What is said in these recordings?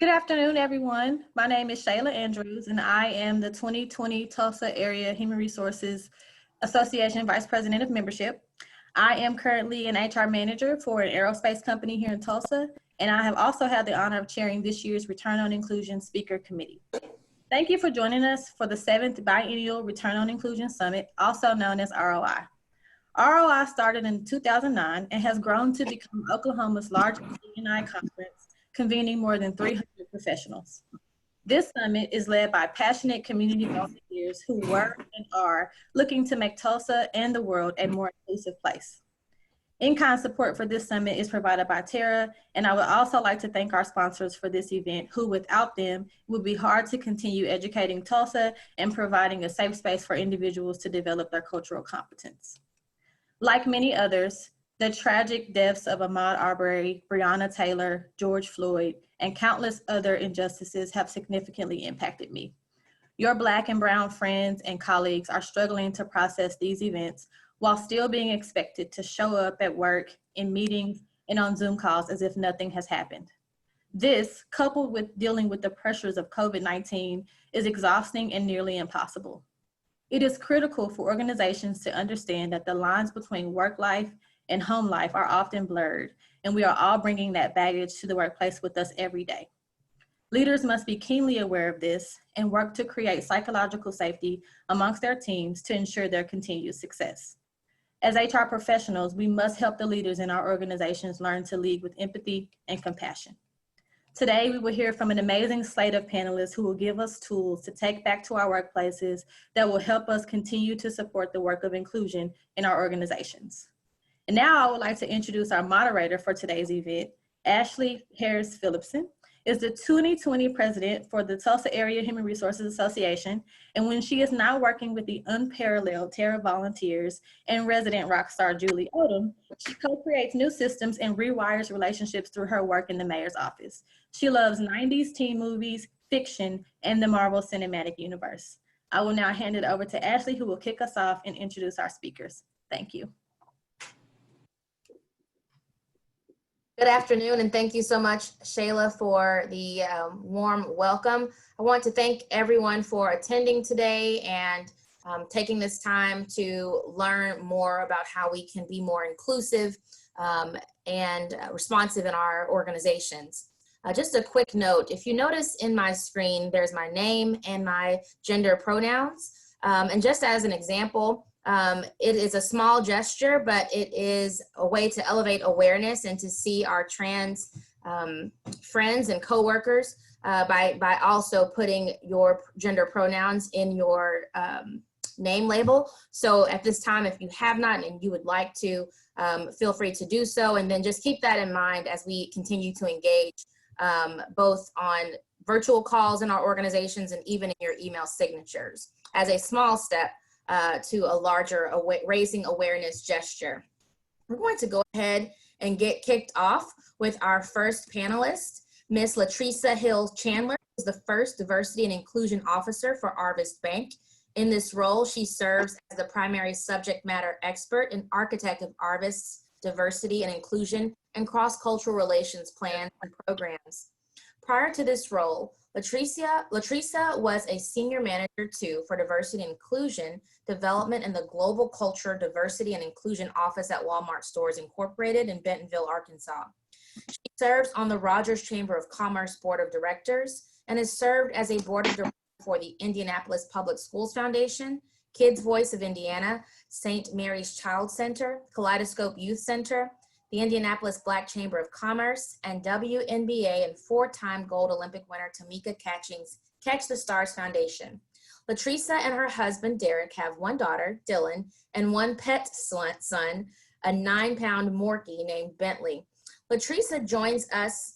Good afternoon, everyone. My name is Shayla Andrews, and I am the 2020 Tulsa Area Human Resources Association Vice President of Membership. I am currently an HR manager for an aerospace company here in Tulsa, and I have also had the honor of chairing this year's Return on Inclusion Speaker Committee. Thank you for joining us for the 7th Biennial Return on Inclusion Summit, also known as ROI. ROI started in 2009 and has grown to become Oklahoma's largest D&I conference, convening more than 300 professionals. This summit is led by passionate community volunteers who were and are looking to make Tulsa and the world a more inclusive place. In-kind support for this summit is provided by Tara, and I would also like to thank our sponsors for this event, who without them, it would be hard to continue educating Tulsa and providing a safe space for individuals to develop their cultural competence. Like many others, the tragic deaths of Ahmaud Arbery, Breonna Taylor, George Floyd, and countless other injustices have significantly impacted me. Your Black and Brown friends and colleagues are struggling to process these events while still being expected to show up at work, in meetings, and on Zoom calls as if nothing has happened. This, coupled with dealing with the pressures of COVID-19, is exhausting and nearly impossible. It is critical for organizations to understand that the lines between work life and home life are often blurred, and we are all bringing that baggage to the workplace with us every day. Leaders must be keenly aware of this and work to create psychological safety amongst their teams to ensure their continued success. As HR professionals, we must help the leaders in our organizations learn to lead with empathy and compassion. Today, we will hear from an amazing slate of panelists who will give us tools to take back to our workplaces that will help us continue to support the work of inclusion in our organizations. And now I would like to introduce our moderator for today's event. Ashley Harris Phillipson is the 2020 president for the Tulsa Area Human Resources Association. And when she is now working with the unparalleled Tara volunteers and resident rock star Julie Odom, she co-creates new systems and rewires relationships through her work in the mayor's office. She loves 90s teen movies, fiction, and the Marvel Cinematic Universe. I will now hand it over to Ashley, who will kick us off and introduce our speakers. Thank you. Good afternoon, and thank you so much, Shayla, for the warm welcome. I want to thank everyone for attending today and taking this time to learn more about how we can be more inclusive and responsive in our organizations. Just a quick note, if you notice in my screen, there's my name and my gender pronouns. And just as an example, it is a small gesture, but it is a way to elevate awareness and to see our trans friends and coworkers by also putting your gender pronouns in your name label. So at this time, if you have not and you would like to, feel free to do so. And then just keep that in mind as we continue to engage both on virtual calls in our organizations and even in your email signatures as a small step to a larger raising awareness gesture. We're going to go ahead and get kicked off with our first panelist, Ms. Latresa Hill Chandler, who is the first Diversity and Inclusion Officer for Arvest Bank. In this role, she serves as the primary subject matter expert and architect of Arvest's diversity and inclusion and cross-cultural relations plans and programs. Prior to this role, Latresa was a senior manager for diversity and inclusion development in the Global Culture, Diversity and Inclusion Office at Walmart Stores Incorporated in Bentonville, Arkansas. She serves on the Rogers Chamber of Commerce Board of Directors and has served as a board of directors for the Indianapolis Public Schools Foundation, Kids Voice of Indiana, St. Mary's Child Center, Kaleidoscope Youth Center, the Indianapolis Black Chamber of Commerce, and WNBA and 4-time gold Olympic winner Tamika Catching's Catch the Stars Foundation. Latresa and her husband, Derek, have one daughter, Dylan, and one pet son, a 9-pound Morkie named Bentley. Latresa joins us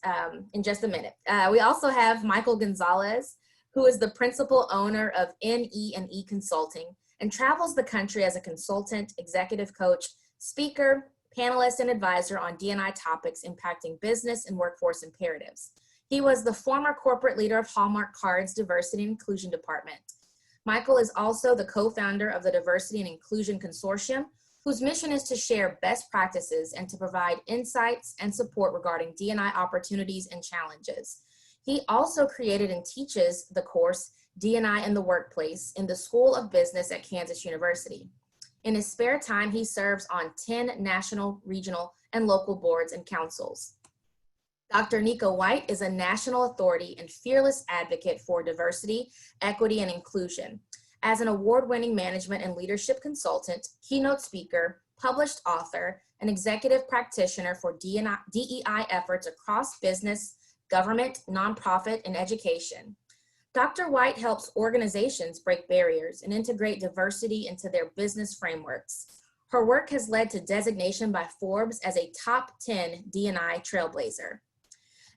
in just a minute. We also have Michael Gonzalez, who is the principal owner of NE&E Consulting and travels the country as a consultant, executive coach, speaker, panelist, and advisor on D&I topics impacting business and workforce imperatives. He was the former corporate leader of Hallmark Card's Diversity and Inclusion Department. Michael is also the co-founder of the Diversity and Inclusion Consortium, whose mission is to share best practices and to provide insights and support regarding D&I opportunities and challenges. He also created and teaches the course D&I in the Workplace in the School of Business at Kansas University. In his spare time, he serves on 10 national, regional, and local boards and councils. Dr. Nico White is a national authority and fearless advocate for diversity, equity, and inclusion. As an award-winning management and leadership consultant, keynote speaker, published author, and executive practitioner for DEI efforts across business, government, nonprofit, and education. Dr. White helps organizations break barriers and integrate diversity into their business frameworks. Her work has led to designation by Forbes as a top 10 D&I trailblazer.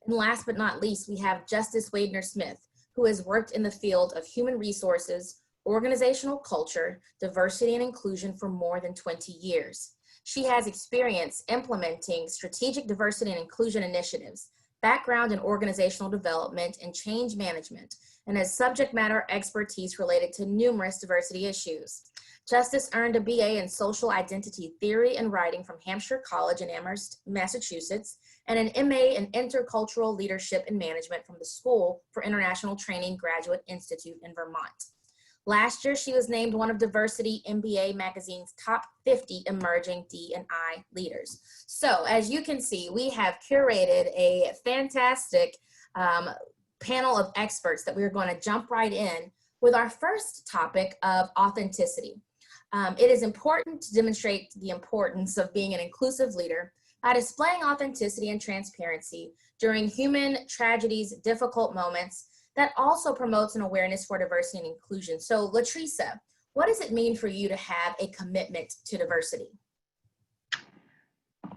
And last but not least, we have Justice Wadner Smith, who has worked in the field of human resources, organizational culture, diversity, and inclusion for more than 20 years. She has experience implementing strategic diversity and inclusion initiatives, background in organizational development and change management, and has subject matter expertise related to numerous diversity issues. Justice earned a BA in Social Identity Theory and Writing from Hampshire College in Amherst, Massachusetts, and an MA in Intercultural Leadership and Management from the School for International Training Graduate Institute in Vermont. Last year, she was named one of Diversity MBA Magazine's top 50 emerging D&I leaders. So as you can see, we have curated a fantastic panel of experts that we're going to jump right in with our first topic of authenticity. It is important to demonstrate the importance of being an inclusive leader by displaying authenticity and transparency during human tragedies, difficult moments, that also promotes an awareness for diversity and inclusion. So Latricia, what does it mean for you to have a commitment to diversity?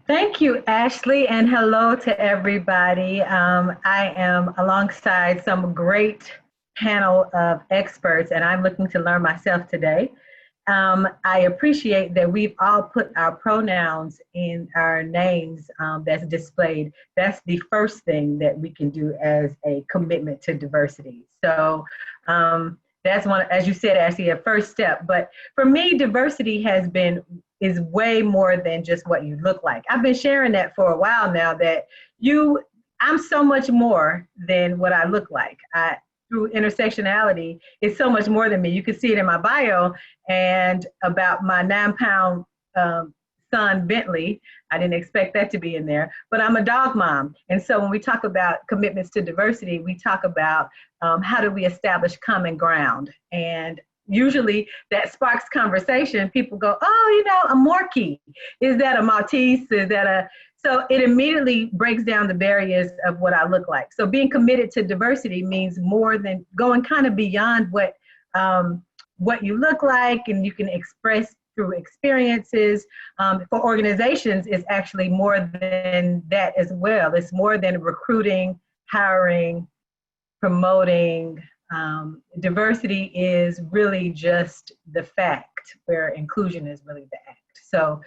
Thank you, Ashley, and hello to everybody. I am alongside some great panel of experts, and I'm looking to learn myself today. I appreciate that we've all put our pronouns in our names that's displayed. That's the first thing that we can do as a commitment to diversity. So that's one, as you said, Ashley, a first step. But for me, diversity is way more than just what you look like. I've been sharing that for a while now, that I'm so much more than what I look like. Through intersectionality, it's so much more than me. You can see it in my bio and about my 9-pound son, Bentley. I didn't expect that to be in there, but I'm a dog mom. And so when we talk about commitments to diversity, we talk about how do we establish common ground? And usually that sparks conversation. People go, oh, a Morkie. Is that a Maltese? Is that So it immediately breaks down the barriers of what I look like. So being committed to diversity means more than going kind of beyond what you look like, and you can express through experiences. For organizations, it's actually more than that as well. It's more than recruiting, hiring, promoting. Diversity is really just the fact, where inclusion is really the act. So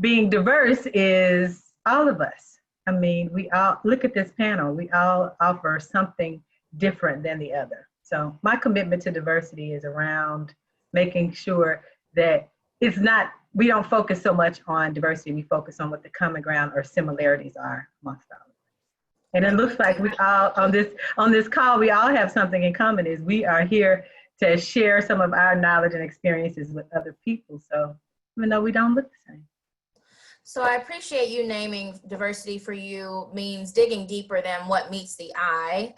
being diverse is all of us. I mean, we all, look at this panel, we all offer something different than the other. So my commitment to diversity is around making sure that we don't focus so much on diversity, we focus on what the common ground or similarities are amongst all of us. And it looks like we all, on this call, we all have something in common, is we are here to share some of our knowledge and experiences with other people. So even though we don't look the same. So I appreciate you naming diversity for you means digging deeper than what meets the eye,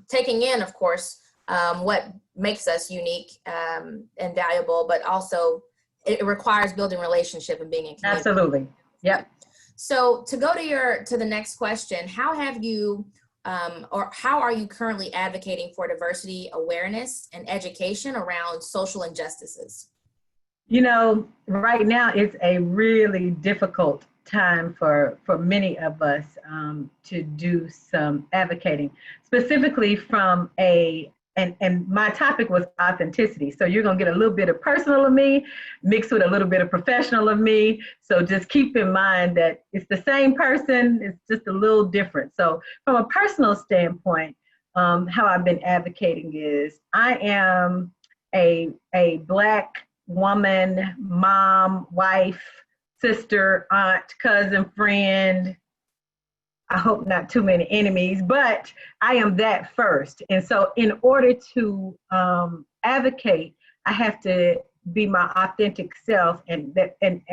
taking in, of course, what makes us unique and valuable, but also it requires building relationship and being in community. Absolutely. Yep. So to go to the next question, how have you or how are you currently advocating for diversity awareness and education around social injustices? Right now it's a really difficult time for many of us to do some advocating, specifically from and my topic was authenticity. So you're gonna get a little bit of personal of me mixed with a little bit of professional of me. So just keep in mind that it's the same person, it's just a little different. So from a personal standpoint, how I've been advocating is I am a Black woman, mom, wife, sister, aunt, cousin, friend, I hope not too many enemies, but I am that first. And so in order to advocate, I have to be my authentic self and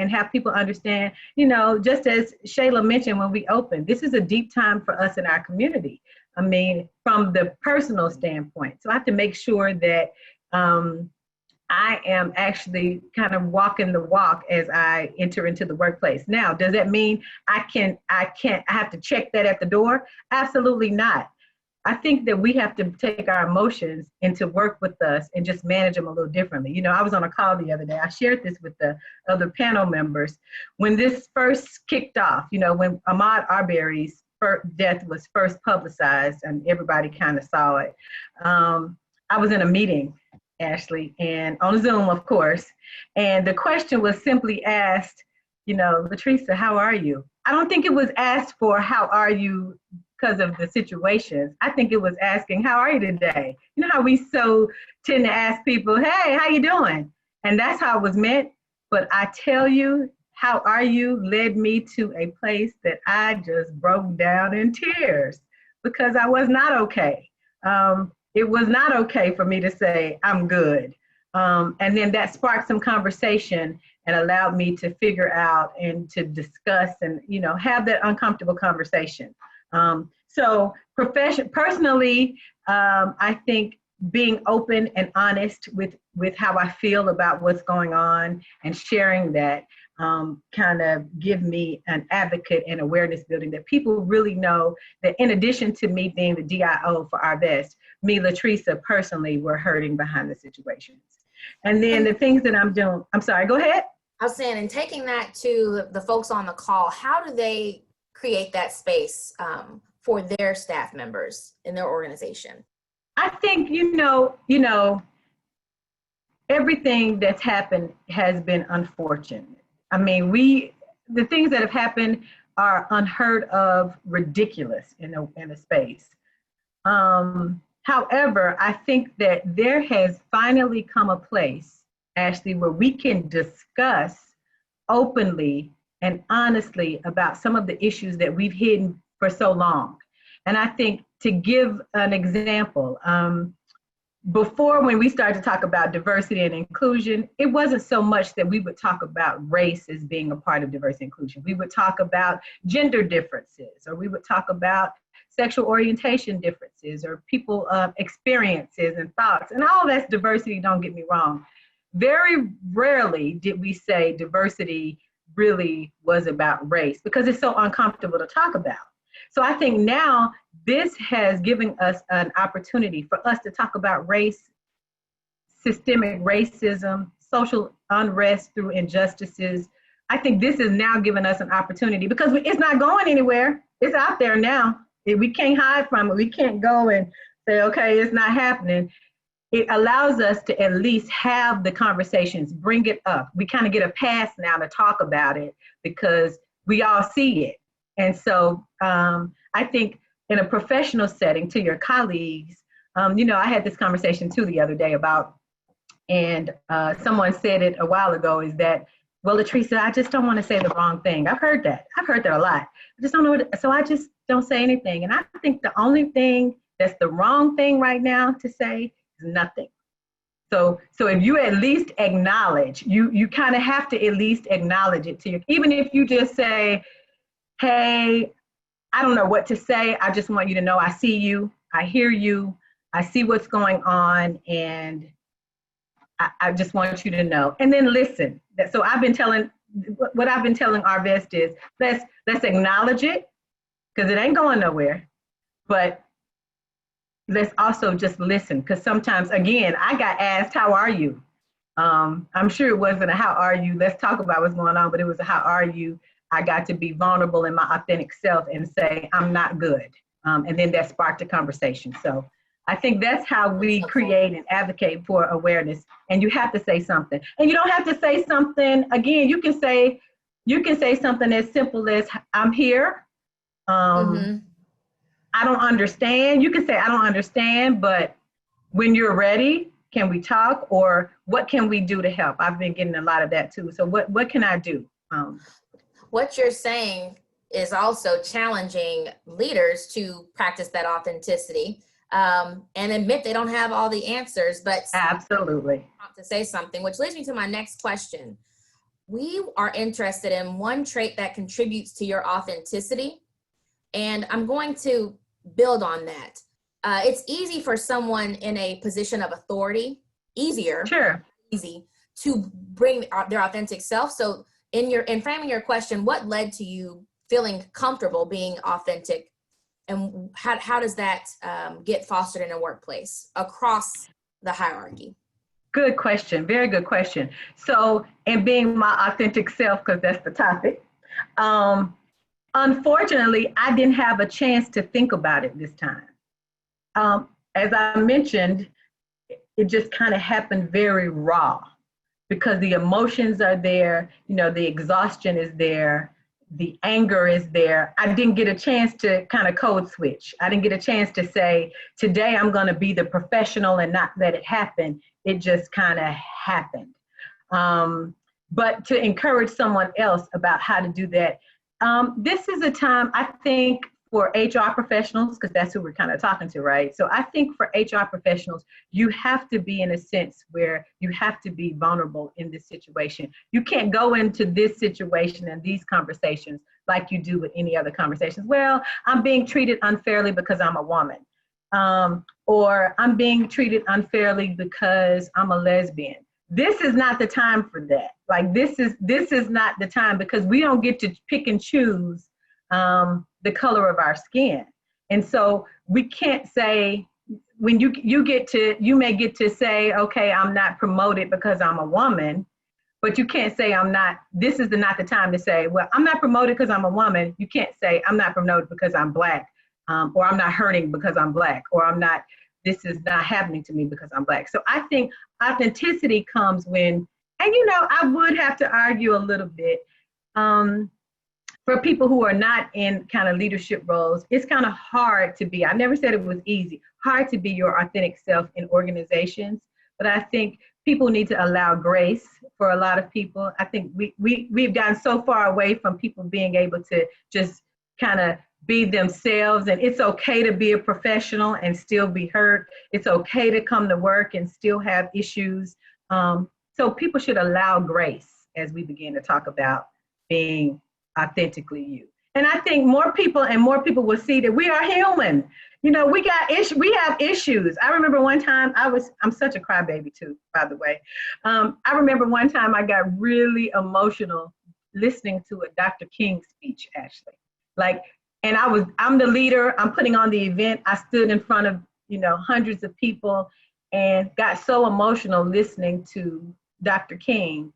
have people understand, just as Shayla mentioned when we opened, this is a deep time for us in our community. I mean, from the personal standpoint. So I have to make sure that I am actually kind of walking the walk as I enter into the workplace. Now, does that mean I have to check that at the door? Absolutely not. I think that we have to take our emotions into work with us and just manage them a little differently. I was on a call the other day. I shared this with the other panel members. When this first kicked off, when Ahmaud Arbery's death was first publicized and everybody kind of saw it, I was in a meeting, Ashley, and on Zoom, of course. And the question was simply asked, Latrice, how are you? I don't think it was asked for how are you because of the situations. I think it was asking, how are you today? You know how we so tend to ask people, hey, how you doing? And that's how it was meant. But I tell you, how are you led me to a place that I just broke down in tears because I was not okay. It was not okay for me to say, I'm good. And then that sparked some conversation and allowed me to figure out and to discuss and, have that uncomfortable conversation. So personally, I think being open and honest with how I feel about what's going on and sharing that kind of give me an advocate and awareness building that people really know that in addition to me being the DIO for Our Best, me, Latrice, personally, were hurting behind the situations. And then the things that I'm doing, I'm sorry, go ahead. I was saying, and taking that to the folks on the call, how do they create that space for their staff members in their organization? I think, everything that's happened has been unfortunate. I mean, the things that have happened are unheard of, ridiculous in a space. However, I think that there has finally come a place, Ashley, where we can discuss openly and honestly about some of the issues that we've hidden for so long. And I think to give an example, before when we started to talk about diversity and inclusion, it wasn't so much that we would talk about race as being a part of diversity and inclusion. We would talk about gender differences, or we would talk about sexual orientation differences, or people experiences and thoughts, and all that's diversity, don't get me wrong. Very rarely did we say diversity really was about race because it's so uncomfortable to talk about. So I think now this has given us an opportunity for us to talk about race, systemic racism, social unrest through injustices. I think this is now giving us an opportunity because it's not going anywhere. It's out there now. We can't hide from it. We can't go and say, okay, it's not happening. It allows us to at least have the conversations, bring it up. We kind of get a pass now to talk about it because we all see it. And so I think in a professional setting to your colleagues, I had this conversation too the other day about, and someone said it a while ago, is that, well, Latrice, I just don't want to say the wrong thing. I've heard that a lot. I just don't know so I just don't say anything. And I think the only thing that's the wrong thing right now to say is nothing. So if you at least acknowledge, you kind of have to at least acknowledge it to you. Even if you just say, hey, I don't know what to say. I just want you to know I see you, I hear you, I see what's going on, and I just want you to know. And then listen. So what I've been telling Our Best is let's acknowledge it because it ain't going nowhere. But let's also just listen because sometimes, again, I got asked, how are you? I'm sure it wasn't a how are you, let's talk about what's going on, but it was a how are you? I got to be vulnerable in my authentic self and say, I'm not good. And then that sparked a conversation. So I think that's how we create and advocate for awareness. And you have to say something. And you don't have to say something, again, you can say something as simple as, I'm here. I don't understand. You can say, I don't understand, but when you're ready, can we talk? Or what can we do to help? I've been getting a lot of that too. So what can I do? What you're saying is also challenging leaders to practice that authenticity, and admit they don't have all the answers, but Absolutely. to say something, which leads me to my next question. We are interested in one trait that contributes to your authenticity, and I'm going to build on that. It's easy for someone in a position of authority, easy to bring their authentic self. So in framing your question, what led to you feeling comfortable being authentic, and how does that get fostered in a workplace across the hierarchy? Good question. Very good question. So, and being my authentic self, because that's the topic. Unfortunately, I didn't have a chance to think about it this time. As I mentioned, it just kind of happened very raw because the emotions are there, the exhaustion is there, the anger is there. I didn't get a chance to kind of code switch. I didn't get a chance to say, today I'm going to be the professional and not let it happen. It just kind of happened. But to encourage someone else about how to do that, this is a time, I think, for HR professionals, because that's who we're kind of talking to, right? So I think for HR professionals, you have to be in a sense where you have to be vulnerable in this situation. You can't go into this situation and these conversations like you do with any other conversations. Well, I'm being treated unfairly because I'm a woman. Or I'm being treated unfairly because I'm a lesbian. This is not the time for that. Like this is not the time, because we don't get to pick and choose the color of our skin. And so we can't say, when you may get to say, okay, I'm not promoted because I'm a woman, but you can't say this is not the time to say, well, I'm not promoted because I'm a woman. You can't say I'm not promoted because I'm Black, or I'm not hurting because I'm Black, or this is not happening to me because I'm Black. So I think authenticity comes when, and I would have to argue a little bit, for people who are not in kind of leadership roles, it's kind of hard to be, I never said it was easy, hard to be your authentic self in organizations. But I think people need to allow grace for a lot of people. I think we've gotten so far away from people being able to just kind of be themselves, and it's okay to be a professional and still be hurt. It's okay to come to work and still have issues. So people should allow grace as we begin to talk about being authentically you. And I think more people will see that we are human. We have issues. I remember one time I'm such a crybaby too, by the way. I remember one time I got really emotional listening to a Dr. King speech, actually. And I'm the leader, I'm putting on the event. I stood in front of, hundreds of people and got so emotional listening to Dr. King,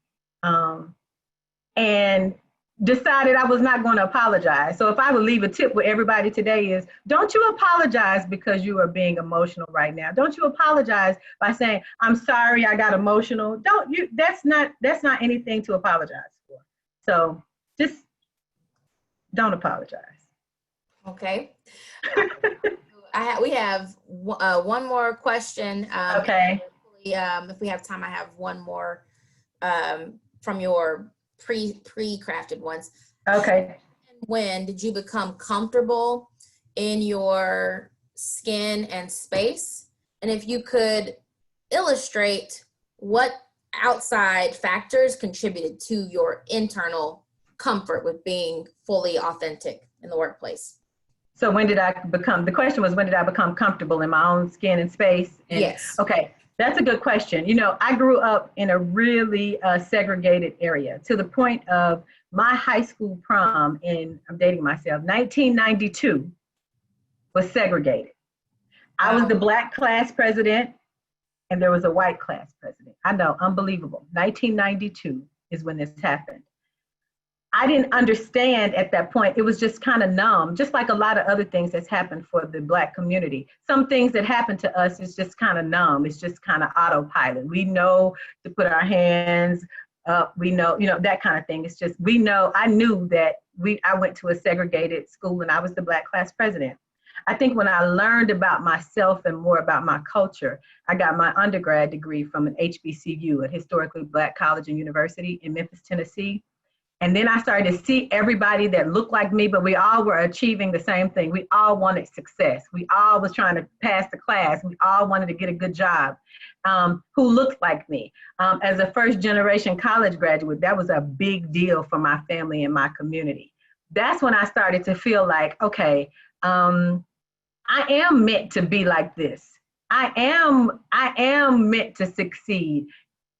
and decided I was not going to apologize. So if I would leave a tip with everybody today is, don't you apologize because you are being emotional right now. Don't you apologize by saying, I'm sorry, I got emotional. That's not anything to apologize for. So just don't apologize. Okay. We have one more question. Okay. If we have time, I have one more from your pre-crafted ones. Okay. When did you become comfortable in your skin and space? And if you could illustrate what outside factors contributed to your internal comfort with being fully authentic in the workplace. So the question was, when did I become comfortable in my own skin and space? Yes. Okay. That's a good question. I grew up in a really segregated area, to the point of my high school prom I'm dating myself, 1992 was segregated. I was the Black class president and there was a white class president. I know, unbelievable. 1992 is when this happened. I didn't understand at that point. It was just kind of numb, just like a lot of other things that's happened for the Black community. Some things that happen to us is just kind of numb. It's just kind of autopilot. We know to put our hands up. We know, that kind of thing. It's just, I knew that I went to a segregated school and I was the Black class president. I think when I learned about myself and more about my culture, I got my undergrad degree from an HBCU, a historically Black college and university in Memphis, Tennessee. And then I started to see everybody that looked like me, but we all were achieving the same thing. We all wanted success. We all was trying to pass the class. We all wanted to get a good job. Who looked like me. As a first generation college graduate, that was a big deal for my family and my community. That's when I started to feel like, okay, I am meant to be like this. I am meant to succeed.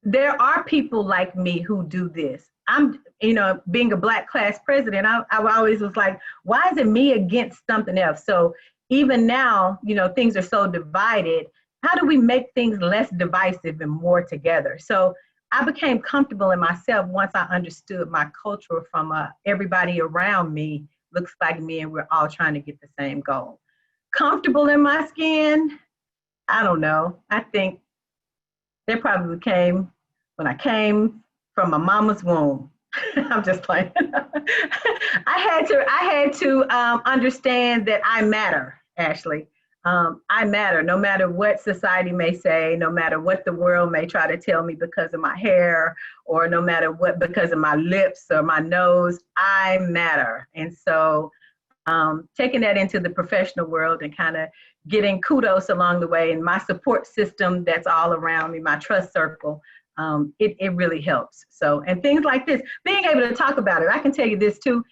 There are people like me who do this. I'm, being a Black class president, I always was like, why is it me against something else? So even now, things are so divided. How do we make things less divisive and more together? So I became comfortable in myself once I understood my culture from everybody around me looks like me and we're all trying to get the same goal. Comfortable in my skin? I don't know. I think they probably came when I came from my mama's womb. I'm just playing. I had to understand that I matter, Ashley. I matter no matter what society may say, no matter what the world may try to tell me because of my hair, or no matter what, because of my lips or my nose, I matter. And so taking that into the professional world and kind of getting kudos along the way, and my support system that's all around me, my trust circle, it really helps. So, and things like this, being able to talk about it, I can tell you this too,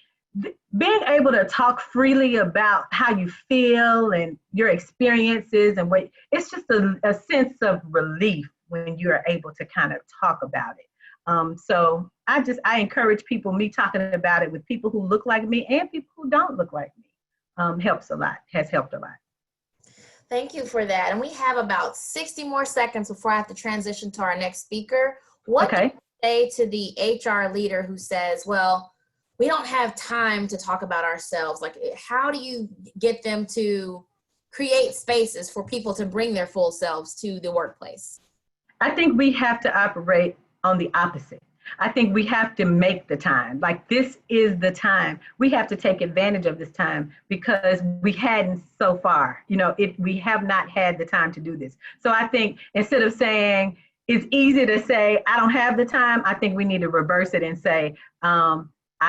being able to talk freely about how you feel and your experiences and what, it's just a sense of relief when you are able to kind of talk about it. So I encourage people, me talking about it with people who look like me and people who don't look like me, helps a lot, has helped a lot. Thank you for that. And we have about 60 more seconds before I have to transition to our next speaker. What do you say to the HR leader who says, well, we don't have time to talk about ourselves? Like, how do you get them to create spaces for people to bring their full selves to the workplace? I think we have to operate on the opposite. I think we have to make the time. Like, this is the time. We have to take advantage of this time because we hadn't so far. We have not had the time to do this. So I think instead of saying it's easy to say, I don't have the time, I think we need to reverse it and say, I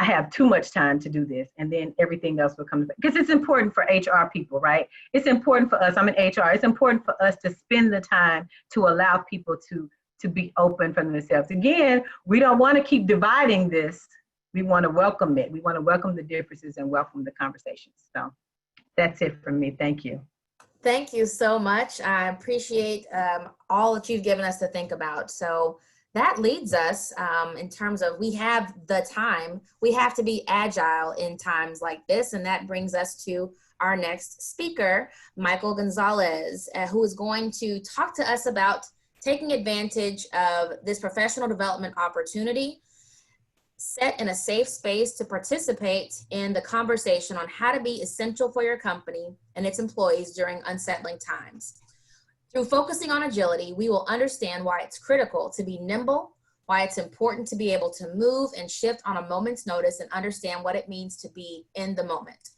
have too much time to do this, and then everything else will come. Because it's important for HR people, right? It's important for us. I'm in HR. It's important for us to spend the time to allow people to be open for themselves. Again, we don't want to keep dividing this. We want to welcome it. We want to welcome the differences and welcome the conversations. So that's it from me. Thank you. Thank you so much. I appreciate all that you've given us to think about. So that leads us in terms of, we have the time. We have to be agile in times like this. And that brings us to our next speaker, Michael Gonzalez, who is going to talk to us about taking advantage of this professional development opportunity, set in a safe space to participate in the conversation on how to be essential for your company and its employees during unsettling times. Through focusing on agility, we will understand why it's critical to be nimble, why it's important to be able to move and shift on a moment's notice, and understand what it means to be in the moment.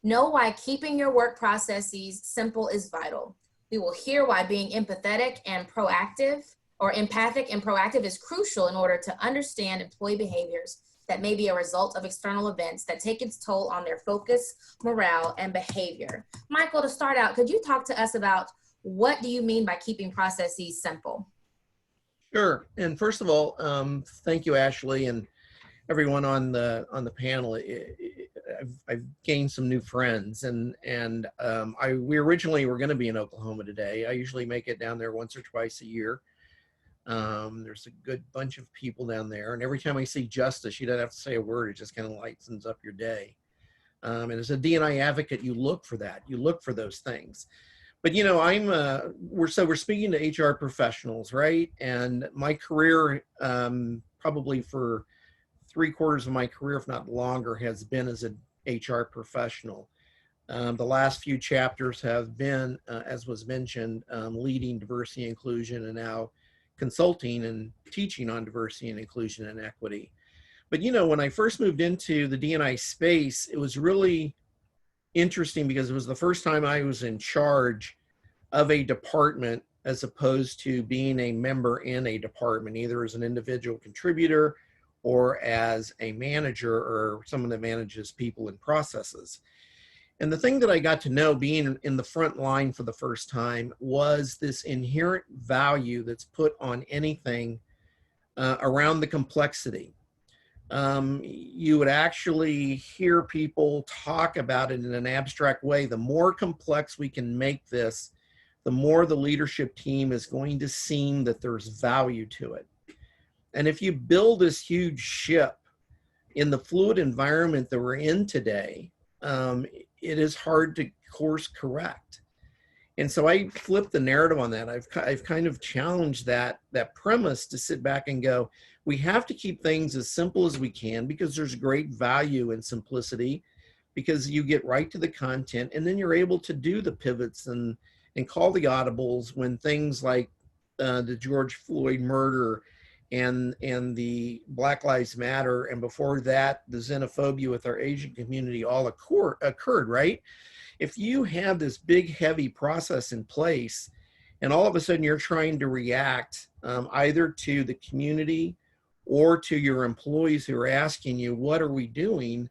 Know why keeping your work processes simple is vital. We will hear why being empathetic and proactive, or empathic and proactive, is crucial in order to understand employee behaviors that may be a result of external events that take its toll on their focus, morale, and behavior. Michael, to start out, could you talk to us about what do you mean by keeping processes simple? Sure. And first of all, thank you, Ashley, and everyone on the panel. I've gained some new friends, and we originally were going to be in Oklahoma today. I usually make it down there once or twice a year. There's a good bunch of people down there, and every time I see Justice, you don't have to say a word. It just kind of lightens up your day. And as a D&I advocate, you look for that. You look for those things. But we're speaking to HR professionals, right? And my career, probably for 3/4 of my career, if not longer, has been as an HR professional. The last few chapters have been, as was mentioned, leading diversity and inclusion, and now consulting and teaching on diversity and inclusion and equity. But when I first moved into the D&I space, it was really interesting because it was the first time I was in charge of a department as opposed to being a member in a department, either as an individual contributor or as a manager or someone that manages people and processes. And the thing that I got to know being in the front line for the first time was this inherent value that's put on anything around the complexity. You would actually hear people talk about it in an abstract way. The more complex we can make this, the more the leadership team is going to seem that there's value to it. And if you build this huge ship in the fluid environment that we're in today, it is hard to course correct. And so I flipped the narrative on that. I've kind of challenged that premise to sit back and go, we have to keep things as simple as we can because there's great value in simplicity, because you get right to the content and then you're able to do the pivots and call the audibles when things like the George Floyd murder and the Black Lives Matter, and before that, the xenophobia with our Asian community all occurred, right? If you have this big, heavy process in place, and all of a sudden you're trying to react either to the community or to your employees who are asking you, what are we doing?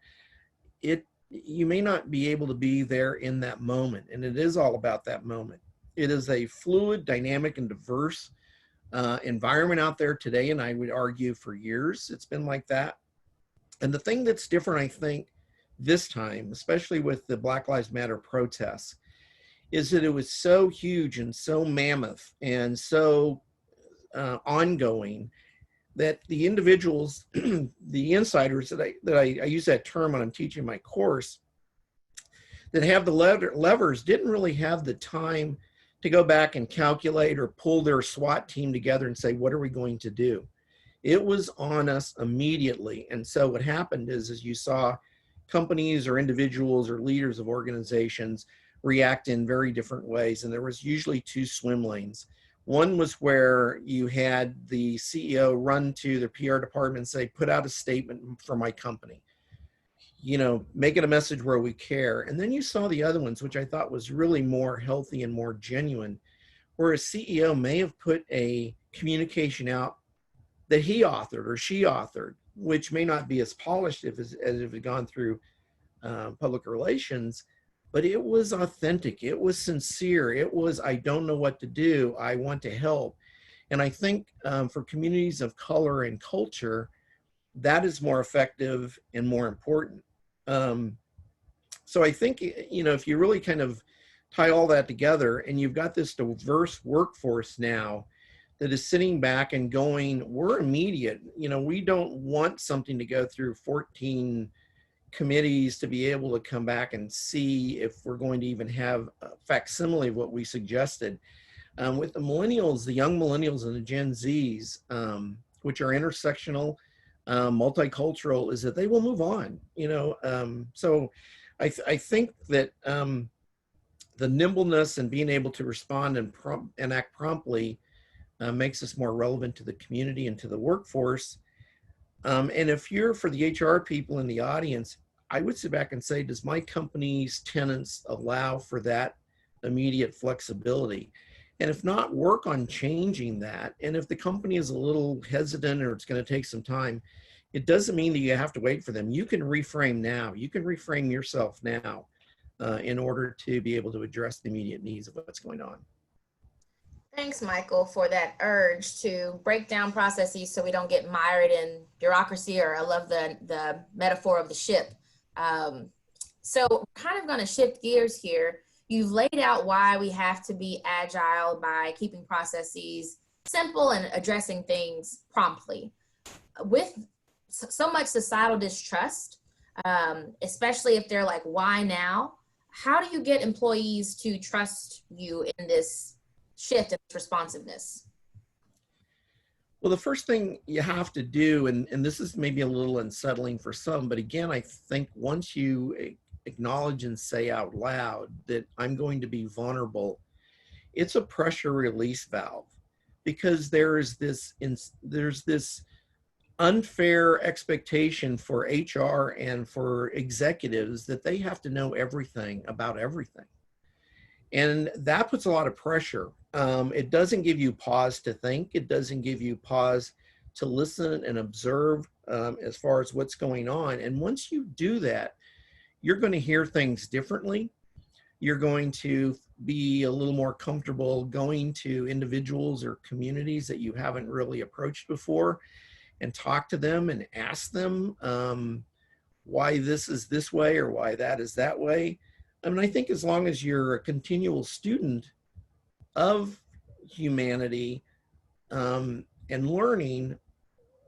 You may not be able to be there in that moment. And it is all about that moment. It is a fluid, dynamic, and diverse environment out there today. And I would argue for years, it's been like that. And the thing that's different, I think, this time, especially with the Black Lives Matter protests, is that it was so huge and so mammoth and so ongoing that the individuals, the insiders that I use that term when I'm teaching my course, that have the levers didn't really have the time to go back and calculate or pull their SWAT team together and say, what are we going to do? It was on us immediately. And so what happened is you saw companies or individuals or leaders of organizations react in very different ways. And there was usually two swim lanes. One was where you had the CEO run to their PR department and say, put out a statement for my company, make it a message where we care. And then you saw the other ones, which I thought was really more healthy and more genuine, where a CEO may have put a communication out that he authored or she authored, which may not be as polished as if it had gone through public relations, but it was authentic. It was sincere. It was, I don't know what to do. I want to help. And I think for communities of color and culture, that is more effective and more important. So I think, if you really kind of tie all that together and you've got this diverse workforce now that is sitting back and going, we're immediate. We don't want something to go through 14 committees to be able to come back and see if we're going to even have a facsimile of what we suggested. With the millennials, the young millennials and the Gen Zs, which are intersectional, multicultural, is that they will move on, so I think that the nimbleness and being able to respond and act promptly makes us more relevant to the community and to the workforce. And if you're, for the HR people in the audience, I would sit back and say, does my company's tenants allow for that immediate flexibility? And if not, work on changing that. And if the company is a little hesitant or it's going to take some time, it doesn't mean that you have to wait for them. You can reframe now. You can reframe yourself now in order to be able to address the immediate needs of what's going on. Thanks, Michael, for that urge to break down processes so we don't get mired in bureaucracy, or I love the metaphor of the ship. So we're kind of going to shift gears here. You've laid out why we have to be agile by keeping processes simple and addressing things promptly. With so much societal distrust, especially if they're like, why now? How do you get employees to trust you in this shift in responsiveness? Well, the first thing you have to do, and this is maybe a little unsettling for some, but again, I think once you acknowledge and say out loud that I'm going to be vulnerable, it's a pressure release valve, because there's this unfair expectation for HR and for executives that they have to know everything about everything. And that puts a lot of pressure. It doesn't give you pause to think. It doesn't give you pause to listen and observe as far as what's going on. And once you do that, you're going to hear things differently. You're going to be a little more comfortable going to individuals or communities that you haven't really approached before and talk to them and ask them why this is this way or why that is that way. I mean, I think as long as you're a continual student of humanity and learning,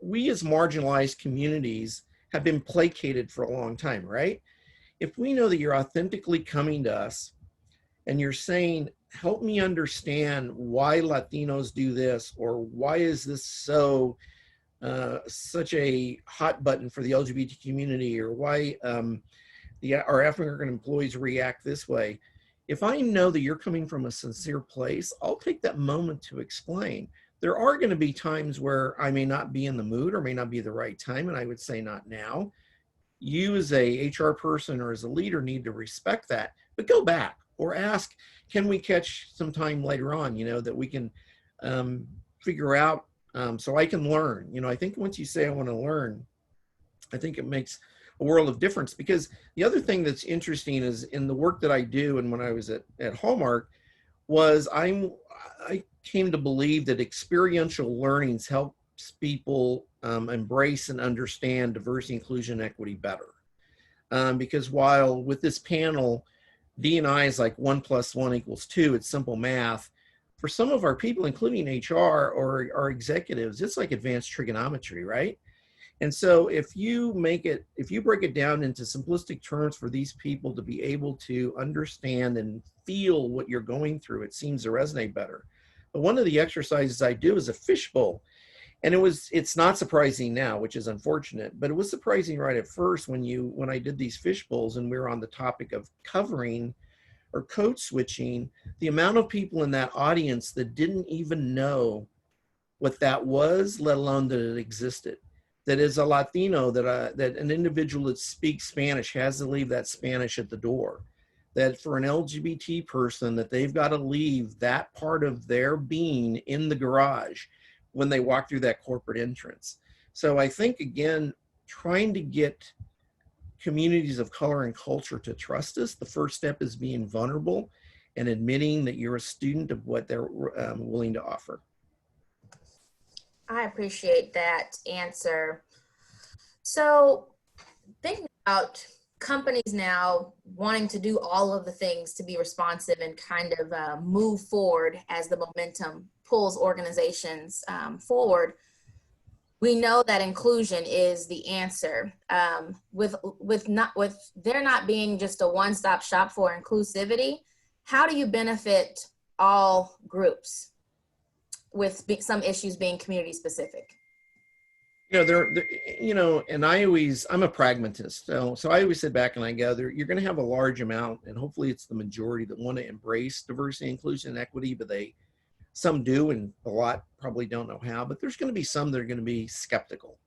we as marginalized communities have been placated for a long time, right? If we know that you're authentically coming to us and you're saying, help me understand why Latinos do this, or why is this so such a hot button for the LGBT community, or why our African American employees react this way. If I know that you're coming from a sincere place, I'll take that moment to explain. There are going to be times where I may not be in the mood or may not be the right time, and I would say not now. You as a HR person or as a leader need to respect that, but go back or ask, can we catch some time later on, that we can figure out so I can learn. I think once you say I want to learn, I think it makes a world of difference. Because the other thing that's interesting is in the work that I do, and when I was at Hallmark, was I came to believe that experiential learnings helps people embrace and understand diversity, inclusion, and equity better. Because while with this panel, D&I is like 1 + 1 = 2, it's simple math. For some of our people, including HR or our executives, it's like advanced trigonometry, right? And so if you break it down into simplistic terms for these people to be able to understand and feel what you're going through, it seems to resonate better. But one of the exercises I do is a fishbowl. And it's not surprising now, which is unfortunate, but it was surprising right at first when I did these fishbowls and we were on the topic of covering or code switching, the amount of people in that audience that didn't even know what that was, let alone that it existed. That is a Latino, that an individual that speaks Spanish has to leave that Spanish at the door. That for an LGBT person, that they've got to leave that part of their being in the garage when they walk through that corporate entrance. So I think, again, trying to get communities of color and culture to trust us, the first step is being vulnerable and admitting that you're a student of what they're willing to offer. I appreciate that answer. So thinking about companies now wanting to do all of the things to be responsive and kind of move forward as the momentum pulls organizations forward, we know that inclusion is the answer. With there not being just a one-stop shop for inclusivity, how do you benefit all groups with some issues being community specific? And I'm a pragmatist. So I always sit back and I go, you're going to have a large amount, and hopefully it's the majority that want to embrace diversity, inclusion, and equity, but some do, and a lot probably don't know how, but there's going to be some that are going to be skeptical.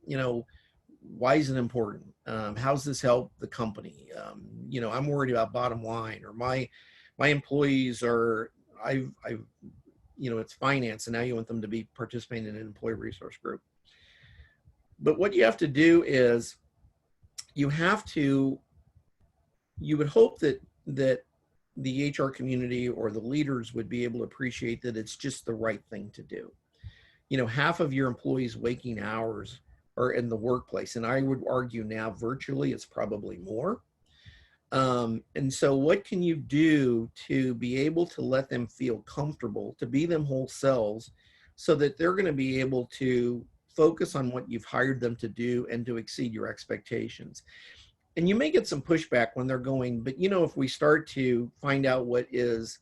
Why is it important? How's this help the company? I'm worried about bottom line, or my employees are, it's finance, and now you want them to be participating in an employee resource group. But what you have to do is you would hope that the HR community or the leaders would be able to appreciate that it's just the right thing to do. Half of your employees' waking hours are in the workplace, and I would argue now virtually it's probably more. And so what can you do to be able to let them feel comfortable, to be them whole selves, so that they're going to be able to focus on what you've hired them to do and to exceed your expectations? And you may get some pushback when they're going, but if we start to find out what is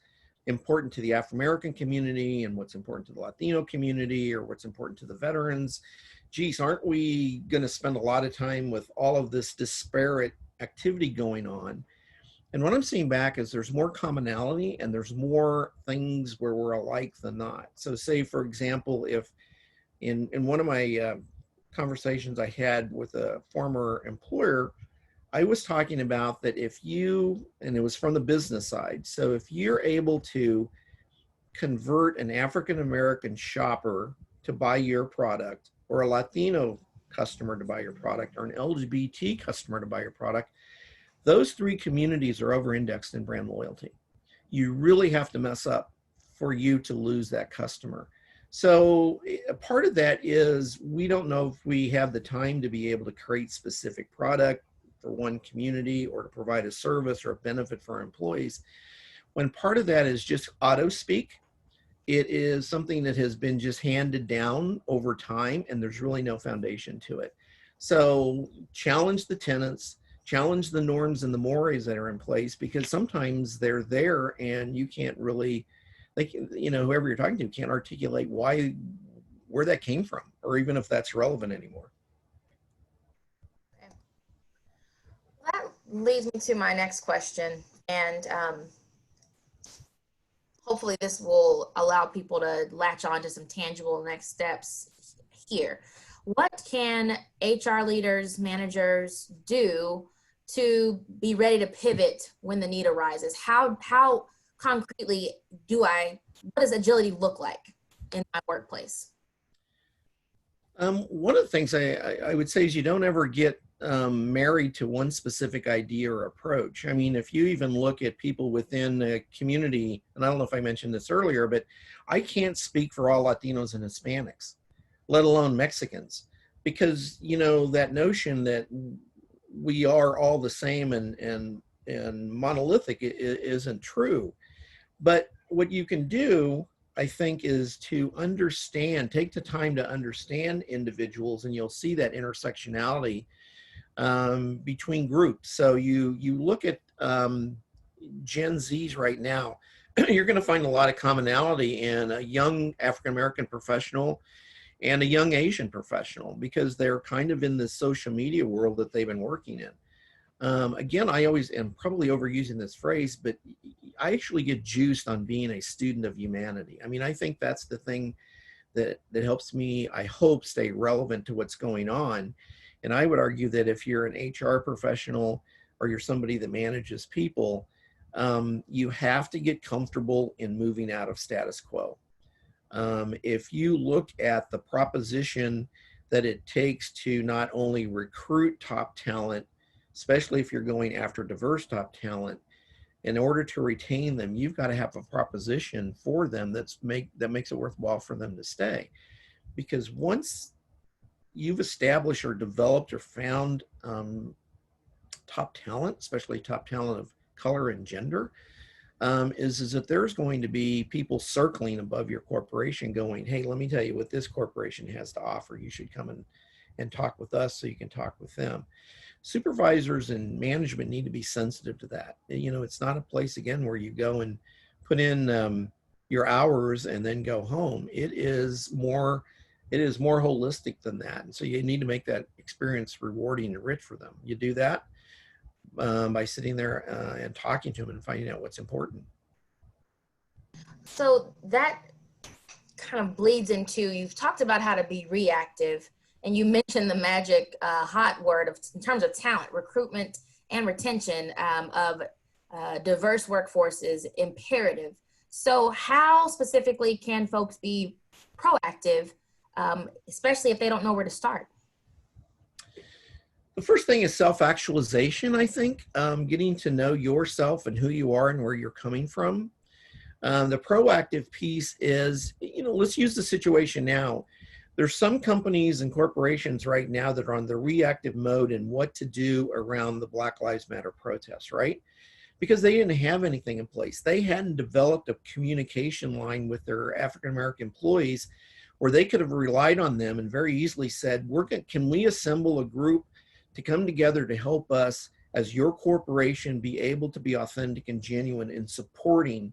important to the Afro-American community and what's important to the Latino community, or what's important to the veterans, geez, aren't we going to spend a lot of time with all of this disparate activity going on? And what I'm seeing back is there's more commonality and there's more things where we're alike than not. So say, for example, if in one of my conversations I had with a former employer, I was talking about that and it was from the business side, so if you're able to convert an African-American shopper to buy your product or a Latino customer to buy your product or an LGBT customer to buy your product, those three communities are over-indexed in brand loyalty. You really have to mess up for you to lose that customer. So a part of that is we don't know if we have the time to be able to create specific product for one community or to provide a service or a benefit for our employees. When part of that is just auto speak, it is something that has been just handed down over time and there's really no foundation to it. So challenge the tenants, challenge the norms and the mores that are in place, because sometimes they're there and you can't really, like, you know, whoever you're talking to can't articulate where that came from, or even if that's relevant anymore. That leads me to my next question, and hopefully this will allow people to latch on to some tangible next steps here. What can HR leaders, managers do to be ready to pivot when the need arises? How concretely what does agility look like in my workplace? One of the things I would say is you don't ever get married to one specific idea or approach. I mean, if you even look at people within the community, and I don't know if I mentioned this earlier, but I can't speak for all Latinos and Hispanics, let alone Mexicans, because, you know, that notion that we are all the same and monolithic isn't true. But what you can do, I think, is to understand, take the time to understand individuals, and you'll see that intersectionality between groups. So you look at Gen Zs right now, you're going to find a lot of commonality in a young African-American professional and a young Asian professional, because they're kind of in this social media world that they've been working in. Again, I always am probably overusing this phrase, but I actually get juiced on being a student of humanity. I mean, I think that's the thing that helps me, I hope, stay relevant to what's going on. And I would argue that if you're an HR professional or you're somebody that manages people, you have to get comfortable in moving out of status quo. If you look at the proposition that it takes to not only recruit top talent, especially if you're going after diverse top talent, in order to retain them, you've got to have a proposition for them that makes it worthwhile for them to stay. Because once you've established or developed or found top talent, especially top talent of color and gender, is that there's going to be people circling above your corporation going, hey, let me tell you what this corporation has to offer. You should come and talk with us so you can talk with them. Supervisors and management need to be sensitive to that. You know, it's not a place, again, where you go and put in your hours and then go home. It is more holistic than that. And so you need to make that experience rewarding and rich for them. You do that by sitting there and talking to them and finding out what's important. So that kind of bleeds into, you've talked about how to be reactive, and you mentioned the magic hot word in terms of talent, recruitment and retention of diverse workforce is imperative. So how specifically can folks be proactive, especially if they don't know where to start? The first thing is self-actualization, I think, getting to know yourself and who you are and where you're coming from. The proactive piece is, you know, let's use the situation now. There's some companies and corporations right now that are on the reactive mode in what to do around the Black Lives Matter protests, right? Because they didn't have anything in place. They hadn't developed a communication line with their African-American employees where they could have relied on them and very easily said, can we assemble a group to come together to help us as your corporation be able to be authentic and genuine in supporting